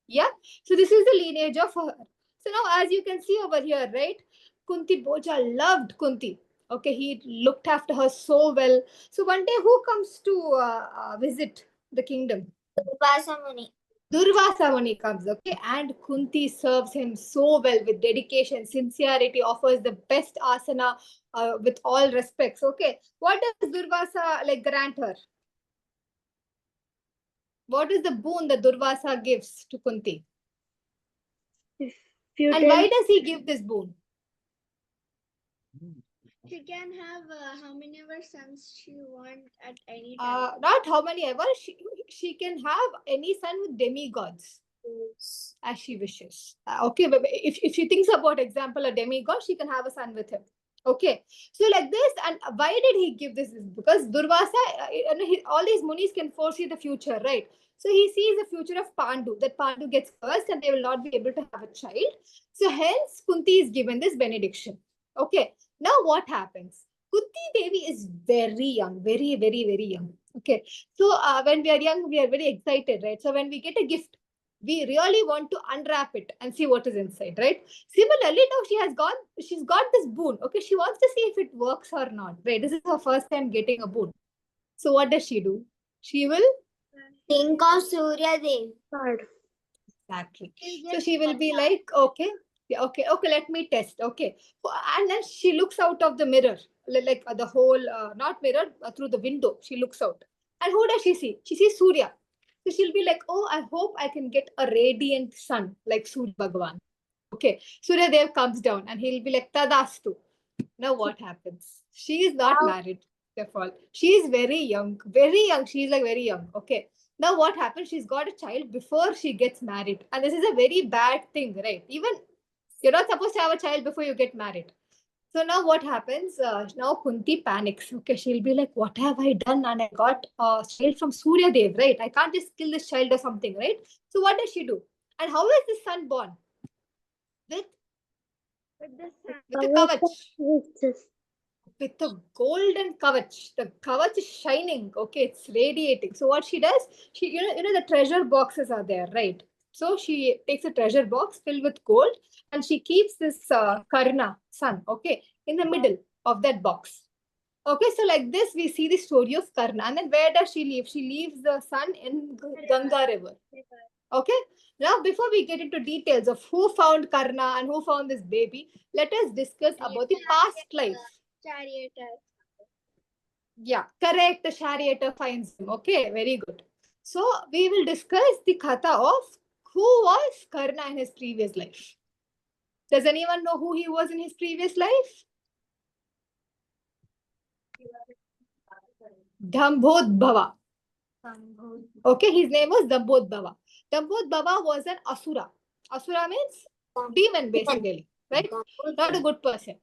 Yeah. So this is the lineage of her. So now, as you can see over here, right? Kunti Bhoja loved Kunti. Okay, he looked after her so well. So one day, who comes to visit the kingdom? Durvasa Muni. Durvasa Muni comes, okay, and Kunti serves him so well with dedication, sincerity, offers the best asana with all respects. Okay, what does Durvasa grant her? What is the boon that Durvasa gives to Kunti? If you And tell why does he give this boon? She can have how many ever sons she want at any time. Not how many ever. She can have any son with demigods as she wishes. Okay, but if she thinks about example a demigod, she can have a son with him. Okay, so like this, and why did he give this? Because Durvasa, all these munis can foresee the future, right? So he sees the future of Pandu, that Pandu gets cursed and they will not be able to have a child. So hence Kunti is given this benediction. Okay, now what happens? Kunti Devi is very young, very, very, very young. Okay, so when we are young, we are very excited, right? So when we get a gift, we really want to unwrap it and see what is inside, right? Similarly, now she's got this boon. Okay, she wants to see if it works or not, right? This is her first time getting a boon. So what does she do? She will Think of Surya Dev. card, exactly. She'll So get she will be like, okay, yeah, okay, let me test. Okay, and then she looks out of the mirror, like the whole, not mirror, through the window. She looks out, and who does she see? She sees Surya. So she'll be like, oh, I hope I can get a radiant sun like Surya Bhagavan. Okay, Surya Dev comes down and he'll be like, Tadastu. Now what happens? She is not married. Therefore, she is very young, very young. She is like very young. Okay. Now what happens? She's got a child before she gets married, and this is a very bad thing, right? Even you're not supposed to have a child before you get married. So now what happens? Now Kunti panics. Okay, she'll be like, "What have I done?" And I got a child from Surya Dev, right? I can't just kill this child or something, right? So what does she do? And how is this son born? With with the sun. a kavach. with With a golden kavach. The kavach is shining. Okay, it's radiating. So what she does, the treasure boxes are there, right? So she takes a treasure box filled with gold and she keeps this Karna, son, okay, in the middle of that box. Okay, so like this, we see the story of Karna. And then where does she leave? She leaves the son in Ganga river. Okay. Now, before we get into details of who found Karna and who found this baby, let us discuss about the past life. Charioteer. Yeah, correct. The charioteer finds him. Okay, very good. So we will discuss the katha of who was Karna in his previous life. Does anyone know who he was in his previous life? Dambodbhava. Okay, his name was Dambodbhava. Dambodbhava was an asura. Asura means demon, basically, right? Not a good person.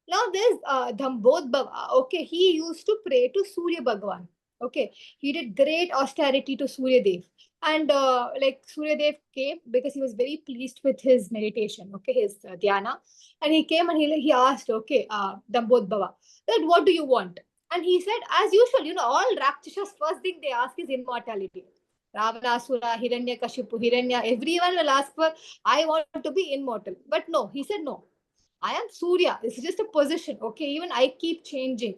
Now there's Dambodbhava. Okay, he used to pray to Surya Bhagwan. Okay, he did great austerity to Surya Dev. And like Surya Dev came because he was very pleased with his meditation, okay, his dhyana. And he came and he asked, okay, Dambodbhava, that what do you want? And he said, as usual, all Rakshasas, first thing they ask is immortality. Ravanasura, Hiranyakashipu, Hiranya, everyone will ask for, I want to be immortal. But no, he said, no, I am Surya. This is just a position. Okay, even I keep changing.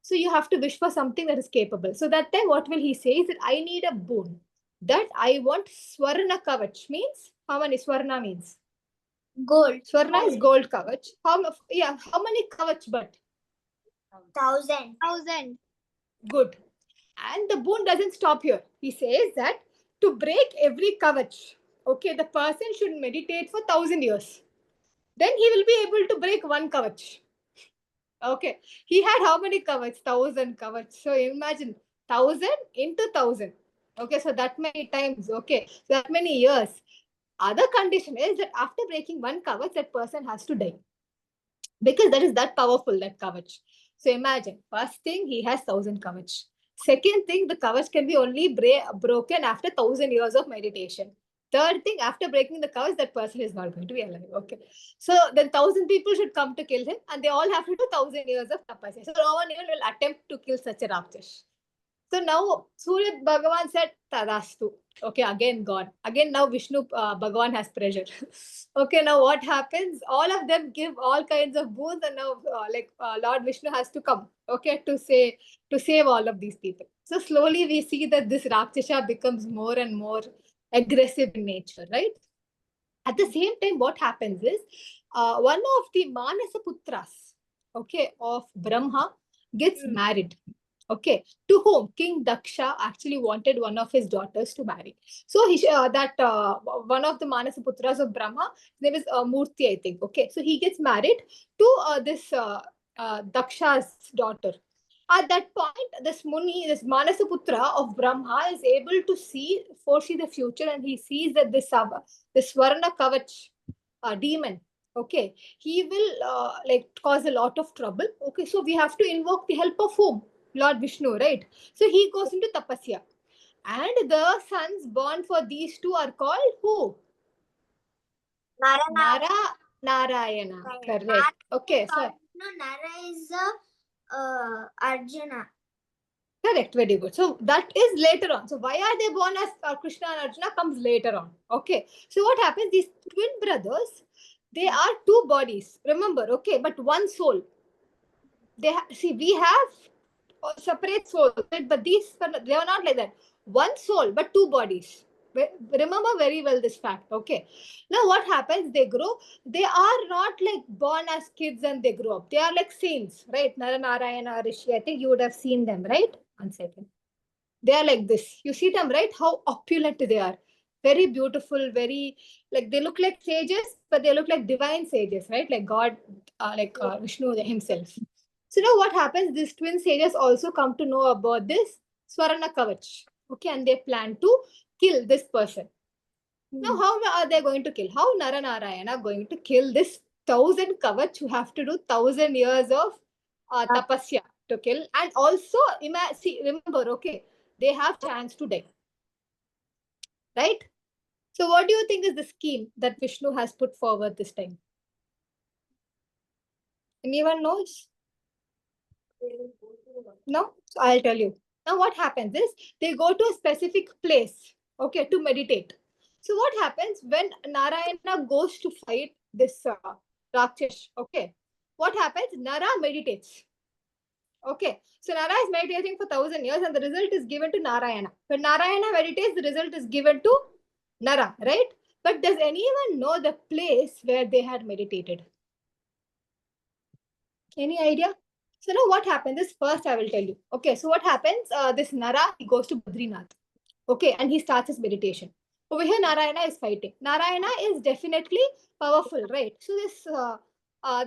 So you have to wish for something that is capable. So that time, what will he say is that I need a boon. That I want Swarna Kavach. Means, how many Swarna means? Gold. Swarna is gold Kavach. How many Kavach but? 1,000. 1,000. Good. And the boon doesn't stop here. He says that to break every Kavach, okay, the person should meditate for 1,000 years. Then he will be able to break one Kavach. Okay. He had how many Kavach? 1,000 Kavach. So imagine 1,000 into 1,000. Okay, so that many times. Okay, so that many years. Other condition is that after breaking one Kavach, that person has to die. Because that is that powerful, that Kavach. So imagine, first thing, he has 1,000 Kavach. Second thing, the Kavach can be only broken after 1,000 years of meditation. Third thing, after breaking the Kavach, that person is not going to be alive. Okay. So then 1,000 people should come to kill him, and they all have to do 1,000 years of tapasya. So no one even will attempt to kill such a Rakshas. So now Surya Bhagavan said, Tadastu. Okay, again gone. Again now Vishnu Bhagavan has pressure. Okay, now what happens? All of them give all kinds of boons, and now Lord Vishnu has to come. Okay, to save all of these people. So slowly we see that this Rakshasa becomes more and more aggressive in nature, right? At the same time, what happens is one of the Manasa Putras, okay, of Brahma gets married. Okay, to whom King Daksha actually wanted one of his daughters to marry. So one of the Manasa Putras of Brahma, his name is Murti, I think. Okay, so he gets married to this Daksha's daughter. At that point, this Manasaputra of Brahma is able to foresee the future, and he sees that this Swarna Kavach demon, okay, he will cause a lot of trouble. Okay, so we have to invoke the help of whom? Lord Vishnu, right? So he goes into tapasya. And the sons born for these two are called who? Nara Narayana. Correct. Okay, so No, Nara is Arjuna. correct, very good. So that is later on. So why are they born as Krishna and Arjuna comes later on. Okay. So what happens? These twin brothers, they are two bodies. Remember, okay, but one soul. We have separate souls, right? But they are not like that. One soul, but two bodies. Remember very well this fact. Okay. Now what happens? They grow. They are not like born as kids and they grow up. They are like saints, right? Naranarayana, Rishi. I think you would have seen them, right? One second. They are like this. You see them, right? How opulent they are. Very beautiful, very like they look like sages, but they look like divine sages, right? Like God, Vishnu himself. So now what happens? These twin sages also come to know about this Swarna Kavach. Okay, and they plan to kill this person. Now, how are they going to kill? How Naranarayana going to kill this 1,000 Kavach who have to do 1,000 years of tapasya to kill? And also, remember, okay, they have chance to die. Right? So what do you think is the scheme that Vishnu has put forward this time? Anyone knows? No? So I'll tell you. Now what happens is they go to a specific place, okay, to meditate. So what happens when Narayana goes to fight this Rakshash, okay? What happens? Nara meditates. Okay, so Nara is meditating for 1,000 years and the result is given to Narayana. When Narayana meditates, the result is given to Nara, right? But does anyone know the place where they had meditated? Any idea? So now what happens is first I will tell you. Okay, so what happens? This Nara, he goes to Badrinath. Okay, and he starts his meditation. Over here, Narayana is fighting. Narayana is definitely powerful, right? So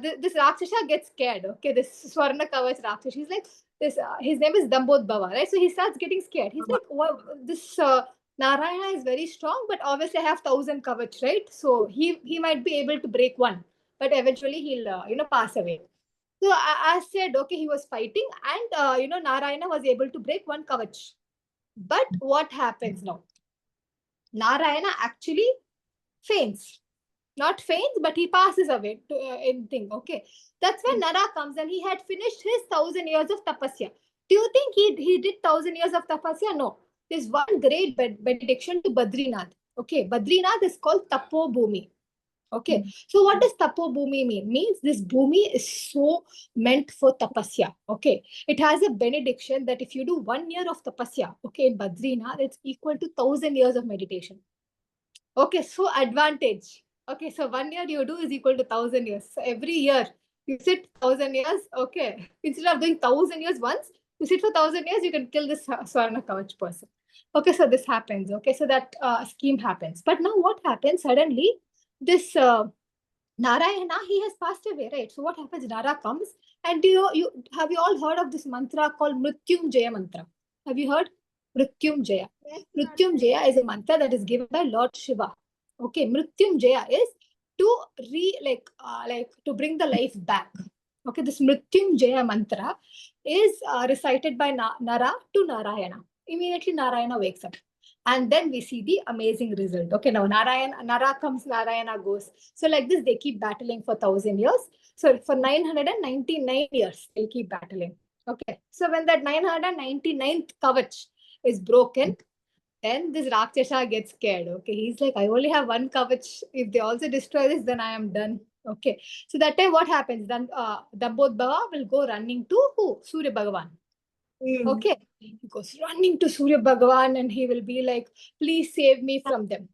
this Rakshasa gets scared. Okay, this Swarna Kavach Rakshasa. He's like this. His name is Dambodbhava, right? So he starts getting scared. He's like, well, this Narayana is very strong, but obviously I have 1,000 kavach, right? So he might be able to break one, but eventually he'll pass away. So I said, okay, he was fighting, and Narayana was able to break one kavach. But what happens now? Narayana actually faints. Not faints, but he passes away in thing. Okay, that's when Nara comes, and he had finished his 1,000 years of tapasya. Do you think he did 1,000 years of tapasya? No. There's one great benediction to Badrinath. Okay, Badrinath is called Tapo Bhumi. Okay, so what does Tapo Bhumi mean? Means this Bhumi is so meant for tapasya. Okay, it has a benediction that if you do 1 year of tapasya, okay, in Badrinath, it's equal to 1,000 years of meditation. Okay, so advantage. Okay, so 1 year you do is equal to 1,000 years. So every year you sit 1,000 years. Okay, instead of doing 1,000 years once, you sit for 1,000 years. You can kill this Swarna Kavach person. Okay, so this happens. Okay, so that scheme happens. But now what happens? Suddenly, this Narayana, he has passed away, right? So what happens? Nara comes, and you have you all heard of this mantra called Mrityunjaya mantra? Have you heard? Mrityunjaya. Yes, Mrityunjaya is a mantra that is given by Lord Shiva. Okay, Mrityunjaya is to to bring the life back. Okay, this Mrityunjaya mantra is recited by Nara to Narayana. Immediately Narayana wakes up. And then we see the amazing result. Okay, now Nara comes, Narayana goes. So like this, they keep battling for 1,000 years. So for 999 years, they'll keep battling. Okay, so when that 999th kavach is broken, then this Rakshasa gets scared. Okay, he's like, I only have one kavach. If they also destroy this, then I am done. Okay, so that time what happens? Then Dambodbhava will go running to who? Surya Bhagavan. Okay, he goes running to Surya Bhagavan, and he will be like, please save me from them.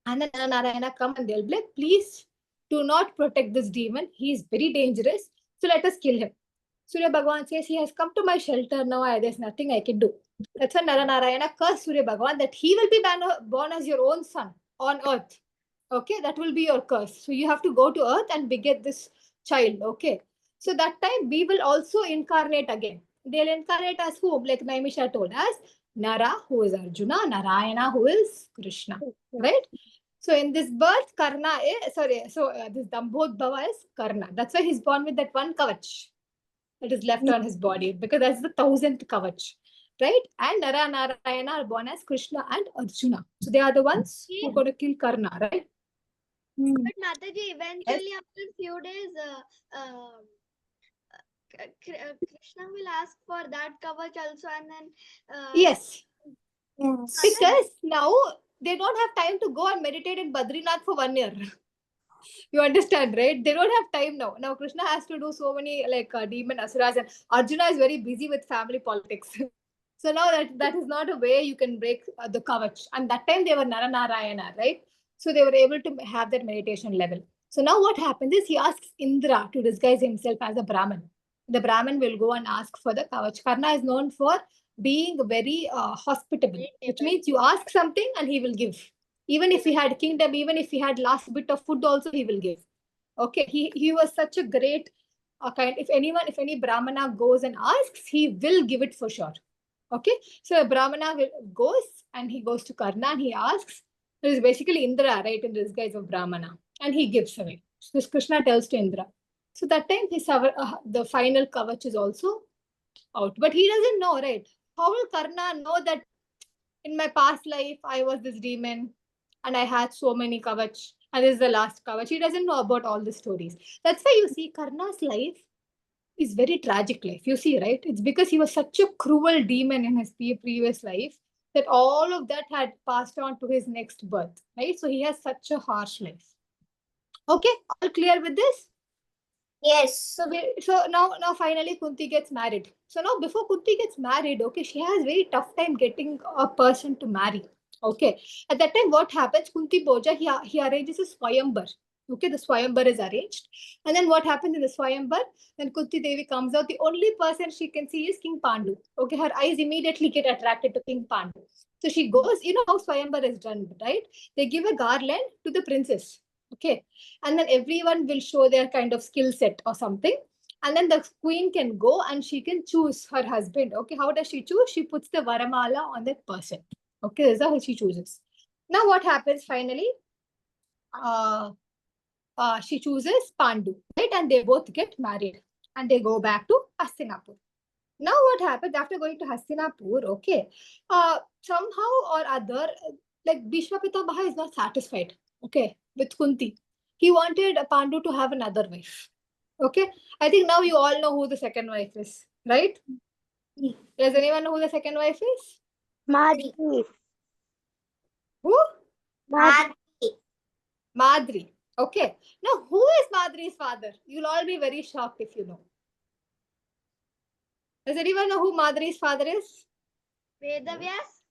And then Narayana come, and they'll be like, please do not protect this demon. He is very dangerous. So let us kill him. Surya Bhagavan says, he has come to my shelter now. There's nothing I can do. That's when Narayana cursed Surya Bhagavan that he will be born as your own son on earth. Okay, that will be your curse. So you have to go to earth and beget this child. Okay, so that time we will also incarnate again. They'll incarnate as who? Like Naimisha told us, Nara, who is Arjuna, Narayana, who is Krishna. Right? So in this birth, Karna is, this Dambodbhava is Karna. That's why he's born with that one kavach that is left on his body, because that's the 1,000th kavach, right? And Nara Narayana are born as Krishna and Arjuna. So they are the ones who are going to kill Karna, right? but Mataji, eventually after few days, Krishna will ask for that kavach also, and then Yes, Yes. because now they don't have time to go and meditate in Badrinath for 1 year. You understand, right? They don't have time now. Now Krishna has to do so many demon asuras, and Arjuna is very busy with family politics. So now that is not a way you can break the kavach. And that time they were Naranarayana, right? So they were able to have that meditation level. So now what happens is he asks Indra to disguise himself as a Brahmin. The Brahmin will go and ask for the kavach. Karna is known for being very hospitable, which means you ask something and he will give. Even if he had kingdom, even if he had last bit of food, also he will give. Okay, he was such a great kind. If any Brahmana goes and asks, he will give it for sure. Okay, so a Brahmana goes and he goes to Karna and he asks. It is basically Indra, right, in disguise of Brahmana, and he gives away. So Krishna tells to Indra. So that time the final kavach is also out, but he doesn't know, right? How will Karna know that in my past life I was this demon and I had so many kavach and this is the last kavach? He doesn't know about all the stories. That's why you see Karna's life is very tragic life. You see, right? It's because he was such a cruel demon in his previous life that all of that had passed on to his next birth, right? So he has such a harsh life. Okay, all clear with this? Yes. So now finally Kunti gets married. So now before Kunti gets married, okay, she has very tough time getting a person to marry. Okay, at that time what happens? Kunti Boja he arranges a swayambar. Okay, the Swayambar is arranged. And then what happens in the Swayambar? When Kunti Devi comes out, the only person she can see is King Pandu. Okay, her eyes immediately get attracted to King Pandu. So she goes, you know how Swayambar is done, right? They give a garland to the princess. Okay, and then everyone will show their kind of skill set or something. And then the queen can go and she can choose her husband. Okay, how does she choose? She puts the Varamala on that person. Okay, this is how she chooses. Now, what happens finally? She chooses Pandu, right? And they both get married and they go back to Hastinapur. Now, what happens after going to Hastinapur? Okay, somehow or other, like Bhishma Pitamaha is not satisfied. Okay, with Kunti, he wanted Pandu to have another wife. Okay, I think now you all know who the second wife is, right? Does anyone know who the second wife is? Madri. Who? Madri. Madri. Okay. Now, who is Madri's father? You'll all be very shocked if you know. Does anyone know who Madri's father is? Vedavyas?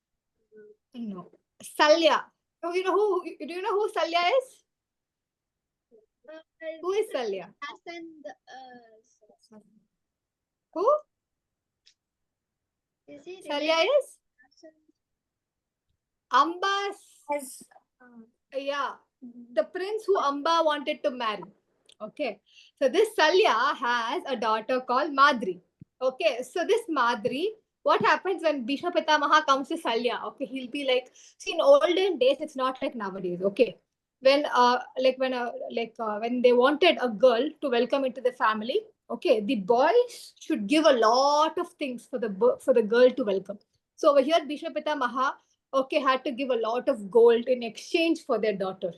No. Salya. Oh, you know who? Do you know who Salya is? Who is Salya? And Who? is he Salya is Amba's. Yeah, the prince who Amba wanted to marry. Okay, so this Salya has a daughter called Madri. Okay, so this Madri, what happens when Bhishma Pitamaha comes to Salya? Okay, he'll be like, see, in olden days, it's not like nowadays. Okay, when when they wanted a girl to welcome into the family, okay, the boys should give a lot of things for the girl to welcome. So over here, Bhishma Pitamaha, okay, had to give a lot of gold in exchange for their daughter.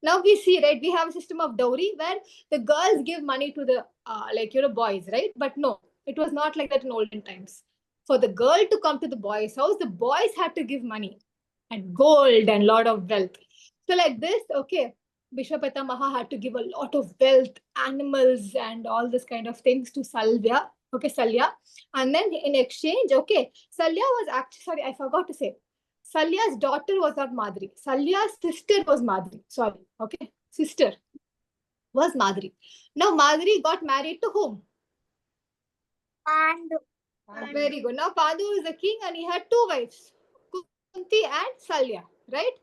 Now we see, right, we have a system of dowry where the girls give money to the boys, right? But no, it was not like that in olden times. For the girl to come to the boys house, the boys had to give money and gold and lot of wealth. So like this, okay, Bishop Maha had to give a lot of wealth, animals and all this kind of things to Salya. And then in exchange, okay, Salya was actually, sorry, I forgot to say, Salya's daughter was not Madri. Salya's sister was Madri. Sorry. Okay. Sister was Madri. Now Madri got married to whom? Pandu. Very good. Now Pandu is the king and he had two wives, Kunti and Salya. Right?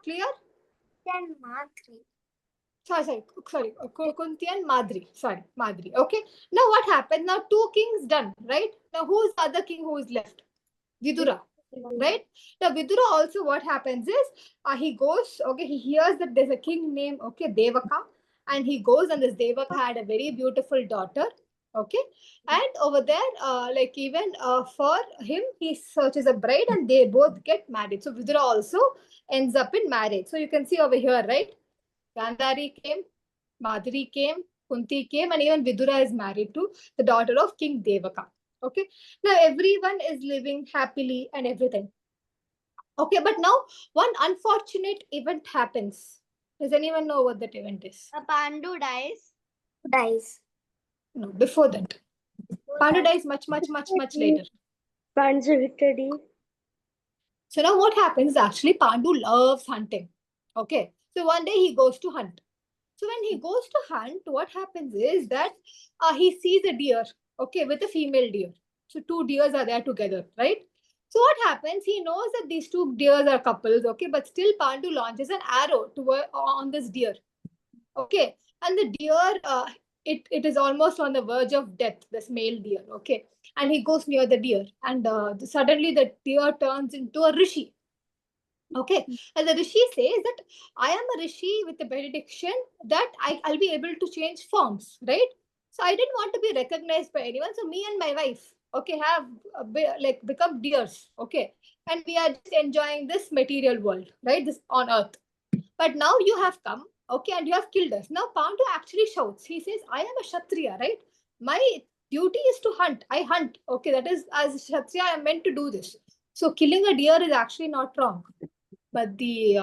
Clear? Then Madri. Sorry. Kunti and Madri. Sorry, Madri. Okay. Now what happened? Now two kings done. Right? Now who is the other king who is left? Vidura. Right? Now Vidura also what happens is he goes, okay, he hears that there's a king named, okay, Devaka, and he goes and this Devaka had a very beautiful daughter, okay, and over there, for him, he searches a bride and they both get married. So Vidura also ends up in marriage. So you can see over here, right? Gandhari came, Madhuri came, Kunti came, and even Vidura is married to the daughter of King Devaka. Okay. Now everyone is living happily and everything. Okay, but now one unfortunate event happens. Does anyone know what that event is? Pandu dies. Dies. No, before that. Pandu dies much later. Pandu Victory. So now what happens actually, Pandu loves hunting. Okay. So one day he goes to hunt. So when he goes to hunt, what happens is that he sees a deer, okay, with a female deer. So two deers are there together, right? So what happens? He knows that these two deers are couples, okay, but still Pandu launches an arrow on this deer, okay, and the deer, it is almost on the verge of death. This male deer, okay, and he goes near the deer, and suddenly the deer turns into a rishi. Okay, and the Rishi says that I am a Rishi with a benediction that I'll be able to change forms, right? So I didn't want to be recognized by anyone. So me and my wife, okay, have become deers, okay, and we are just enjoying this material world, right? This on earth. But now you have come, okay, and you have killed us. Now Pandu actually shouts. He says, I am a Kshatriya, right? My duty is to hunt. I hunt. Okay, that is, as a Kshatriya, I am meant to do this. So killing a deer is actually not wrong. But the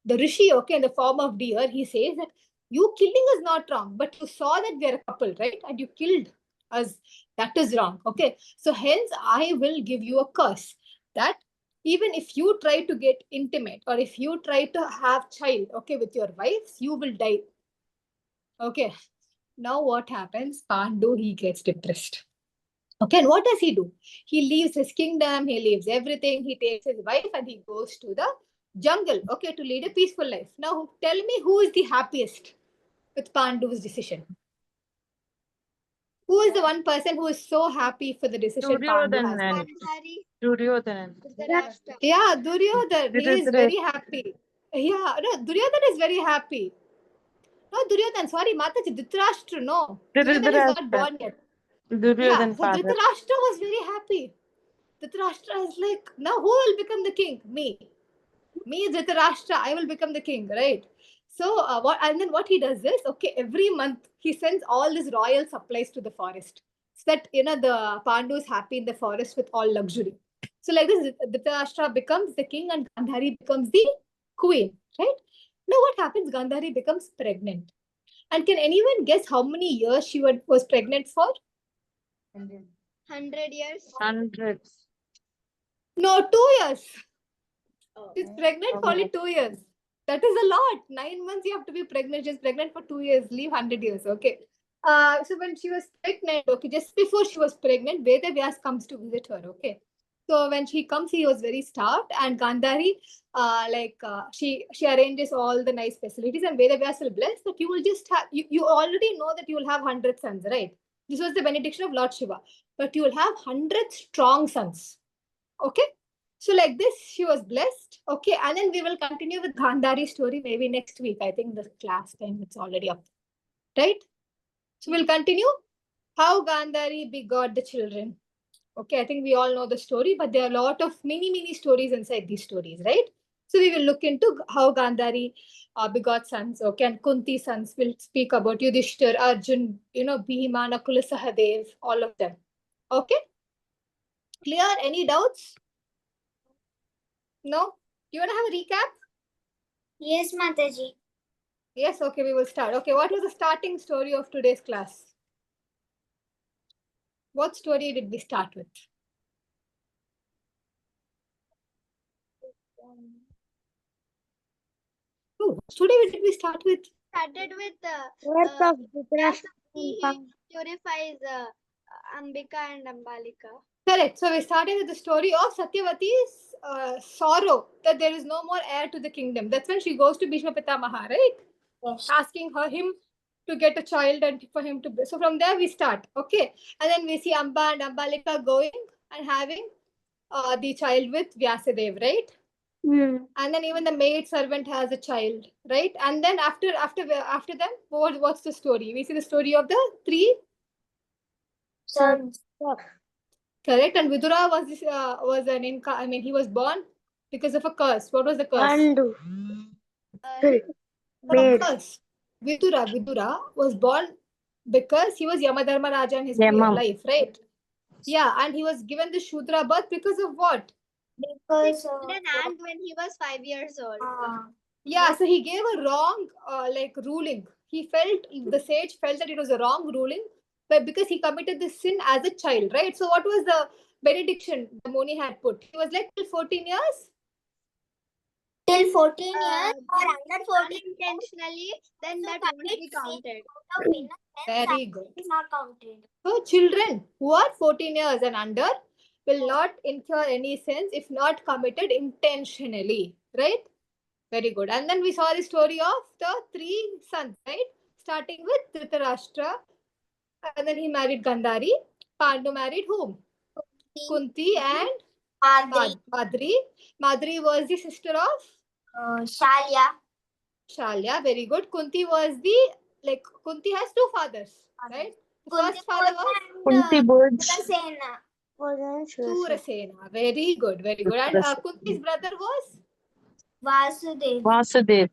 Rishi, okay, in the form of deer, he says that you killing is not wrong, but you saw that we are a couple, right? And you killed us. That is wrong. Okay. So hence I will give you a curse that even if you try to get intimate or if you try to have child, okay, with your wives, you will die. Okay. Now what happens? Pandu, he gets depressed. Okay, and what does he do? He leaves his kingdom, he leaves everything, he takes his wife and he goes to the jungle, okay, to lead a peaceful life. Now, tell me who is the happiest with Pandu's decision? Who is the one person who is so happy for the decision Pandu has Duryodhanan. made? Gandhari, Duryodhanan. Dhritarashtra. Yeah, Duryodhan, he is very happy. Yeah, no, Duryodhan is very happy. No, Duryodhan, sorry, Mataji, Dhritarashtra, no. Duryodhan is not Dhritarashtra. born yet. Yeah, Duryodhan so father. Dhritarashtra was very happy. Dhritarashtra is like, now who will become the king? Me, Dhritarashtra, I will become the king, right? So what? And then what he does is, okay, every month he sends all these royal supplies to the forest, so that the Pandu is happy in the forest with all luxury. So like this, Dhritarashtra becomes the king and Gandhari becomes the queen, right? Now what happens? Gandhari becomes pregnant, and can anyone guess how many years she was pregnant for? 100 years. Hundreds. No, 2 years. Oh. She's pregnant for only 2 years. That is a lot. 9 months you have to be pregnant. She's pregnant for 2 years. Leave 100 years. Okay. So when she was pregnant, okay, just before she was pregnant, Veda Vyas comes to visit her. Okay. So when she comes, he was very starved, and Gandhari, she arranges all the nice facilities, and Veda Vyas will bless that you will just have you already know that you will have 100 sons, right? This was the benediction of Lord Shiva, but you will have 100 strong sons. Okay. So like this, she was blessed. Okay, and then we will continue with Gandhari's story maybe next week. I think the class time it's already up, right? So we'll continue how Gandhari begot the children. Okay, I think we all know the story, but there are a lot of mini stories inside these stories, right? So we will look into how Gandhari begot sons. Okay, and Kunti sons. We'll speak about Yudhishthir, Arjun, Bhima, Nakula, Sahadev, all of them. Okay, clear? Any doubts? No? You want to have a recap? Yes, Mataji. Yes, okay, we will start. Okay, what was the starting story of today's class? What story did we start with? Oh, what story did we start with? Started with Birth of Dhritarashtra. he purifies Ambika and Ambalika. Correct. So we started with the story of Satyavati's sorrow that there is no more heir to the kingdom. That's when she goes to Bhishma Pitamaha, right? Yes. Asking him to get a child and for him to. So from there we start. Okay. And then we see Amba and Ambalika going and having the child with Vyasadeva, right? And then even the maid servant has a child, right? And then after them, what's the story? We see the story of the three. Sons. Correct. And Vidura was an inca. I mean, he was born because of a curse. What was the curse? Pandu. Uh, Made. Curse. Vidura was born because he was Yamadharma Raja in his Yamam. life, right? Yeah, and he was given the Shudra birth because of what? Because an aunt when he was 5 years old. Yeah, so he gave a wrong ruling. The sage felt that it was a wrong ruling, but because he committed this sin as a child, right? So what was the benediction the Muni had put? He was like till 14 years. till 14 years or under 14 Unintentionally, then so that commit won't be sin counted. out of innocence, Very good. is not counted. So children who are 14 years and under will not incur any sins if not committed intentionally, right? Very good. And then we saw the story of the three sons, right? Starting with Dhritarashtra, and then he married Gandhari. Pandu married whom? Kunti and Adri, Madri. Madri was the sister of Shalya, Shalya. Very good. Kunti was Kunti has two fathers, right? The first father was Kunti Bhuj. Surasena, Surasena. Very good, very good. And Kunti's brother was Vasudev, Vasudev.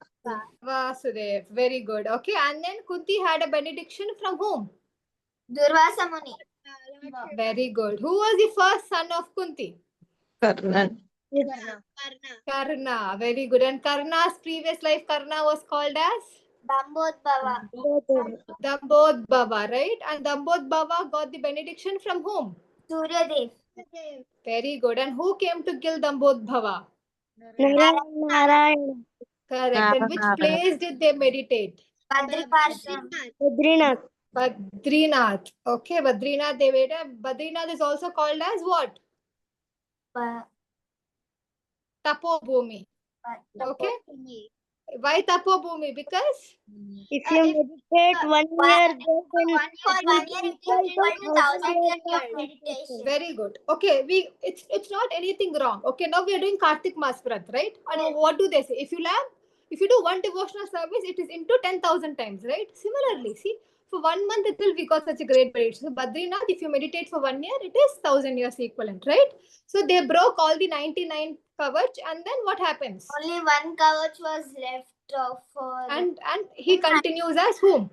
Vasudev. Very good. Okay. And then Kunti had a benediction from whom? Durvasa Muni, Lord Shiva. Very good. Who was the first son of Kunti? Karnan. Karna. Karna. Very good. And Karna's previous life, Karna was called as Dambodbhava, Dambodbhava, right? And Dambodbhava got the benediction from whom? Suryadev, Very good. And who came to kill Dambodbhava? Narayana. Correct. In which place did they meditate? Badrikashram. Badrinath. Badrinath. Okay, Badrinath Deveta. Badrinath is also called as what? Tapobhumi. Okay. Why Tapobhumi? Because If you meditate 1 year, then For 1 year, it is equal to 1,000 years of meditation. meditation. very good. Okay, it's not anything wrong. Okay, now we are doing Kartik Mas Vrat, right? And Yes. what do they say? If you do one devotional service, it is into 10,000 times, right? Similarly, see, for 1 month itself we got such a great meditation. So Badrinath, if you meditate for 1 year, it is 1,000 years equivalent, right? So they broke all the 99 kavach, and then what happens? Only one kavach was left for And he continues as whom?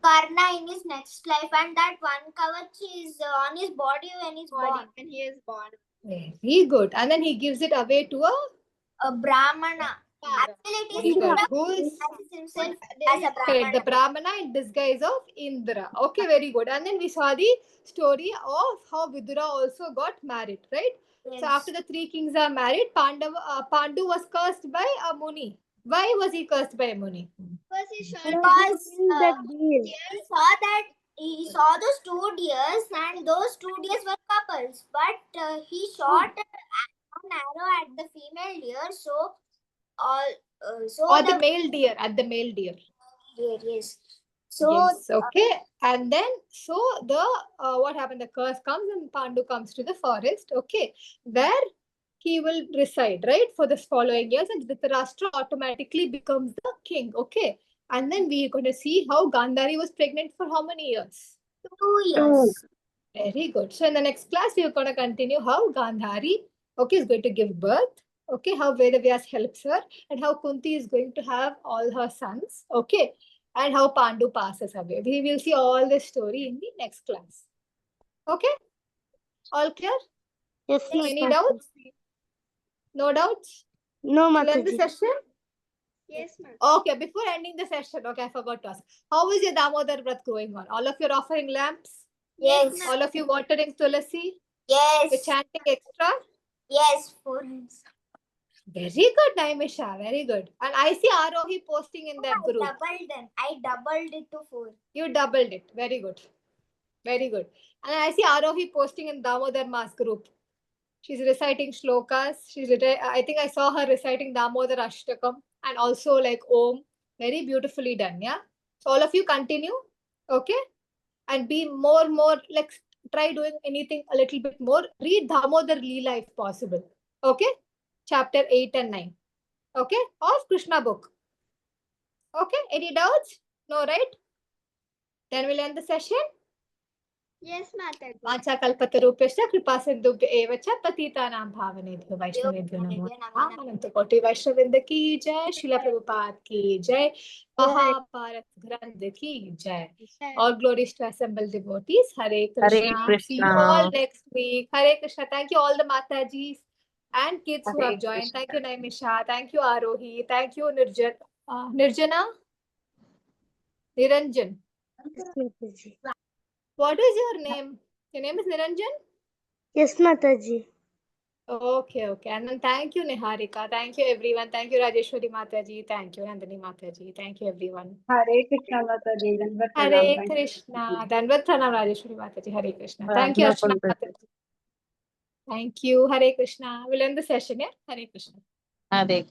Karna in his next life, and that one kavach is on his body when he's born. When he is born. Very good. And then he gives it away to A Brahmana. Actually, it is Very good. Indra Who is disguises himself as a correct, the Brahmana. Brahmana in disguise of Indra. Okay, very good. And then we saw the story of how Vidura also got married, right? Yes. So after the three kings are married, Pandu was cursed by a Muni. Why was he cursed by a Muni? Because he shot Because The deer. he saw that he saw those 2 deers, and those 2 deers were couples, but he shot an arrow at the female deer, so all Or the male deer, at the male deer. deer, yes. So Yes, okay. And then, so the what happened? The curse comes and Pandu comes to the forest, okay, where he will reside, right, for the following years, and Dhritarashtra automatically becomes the king, okay. And then we're going to see how Gandhari was pregnant for how many years? 2 years. Very good. So in the next class, we're going to continue how Gandhari, okay, is going to give birth, okay, how Vedavyas helps her, and how Kunti is going to have all her sons, okay, and how Pandu passes away. We will see all this story in the next class. Okay? All clear? Yes, Any Mataji. doubts? No doubts? No, We'll end the Mataji. session? Yes, ma'am. Okay, before ending the session, okay, I forgot to ask. How is your Damodar Vrat going on? All of you are offering lamps? Yes. All of you watering Tulasi? Yes. You're chanting extra? Yes. 4 hands. Very good, Naimisha. Very good. And I see Arohi posting in that group. I doubled it to 4. You doubled it. Very good. Very good. And I see Arohi posting in Damodar Mas group. She's reciting shlokas. I think I saw her reciting Damodar Ashtakam and also like Om. Very beautifully done, yeah? So all of you continue, okay? And be more, like try doing anything a little bit more. Read Damodar Leela if possible, okay? Chapter 8 and 9, okay? Of Krishna book. Okay, any doubts? No, right? Then we'll end the session. Yes, Mataji. वाञ्छाकल्पतरुभ्यश्च कृपासिन्धुभ्य एव च पतितानां भावनेभ्यो वैष्णवेभ्यो नमो नमः। अनंतकोटि वैष्णववृंद की जय। श्रील प्रभुपाद की जय। महाभारत ग्रंथ की जय। All glories to assembled devotees. Hare Krishna. See you all next week. Hare Krishna. Thank you all the Matajis and kids who have joined. Thank you, Naimisha. Thank you, Arohi. Thank you, Nirjana. Niranjan. Yes, Mataji. What is your name? Your name is Niranjan? Yes, Mataji. Okay, okay. And then thank you, Niharika. Thank you, everyone. Thank you, Rajeshwari Mataji. Thank you, Nandini Mataji. Thank you, everyone. Hare Krishna Mataji. Dandavat pranam. Hare Thank you. Krishna. Dandavat pranam, Rajeshwari Mataji. Hare Krishna. Thank you, Archana Mataji. Thank you. Hare Krishna. We'll end the session, yeah? Hare Krishna. Hare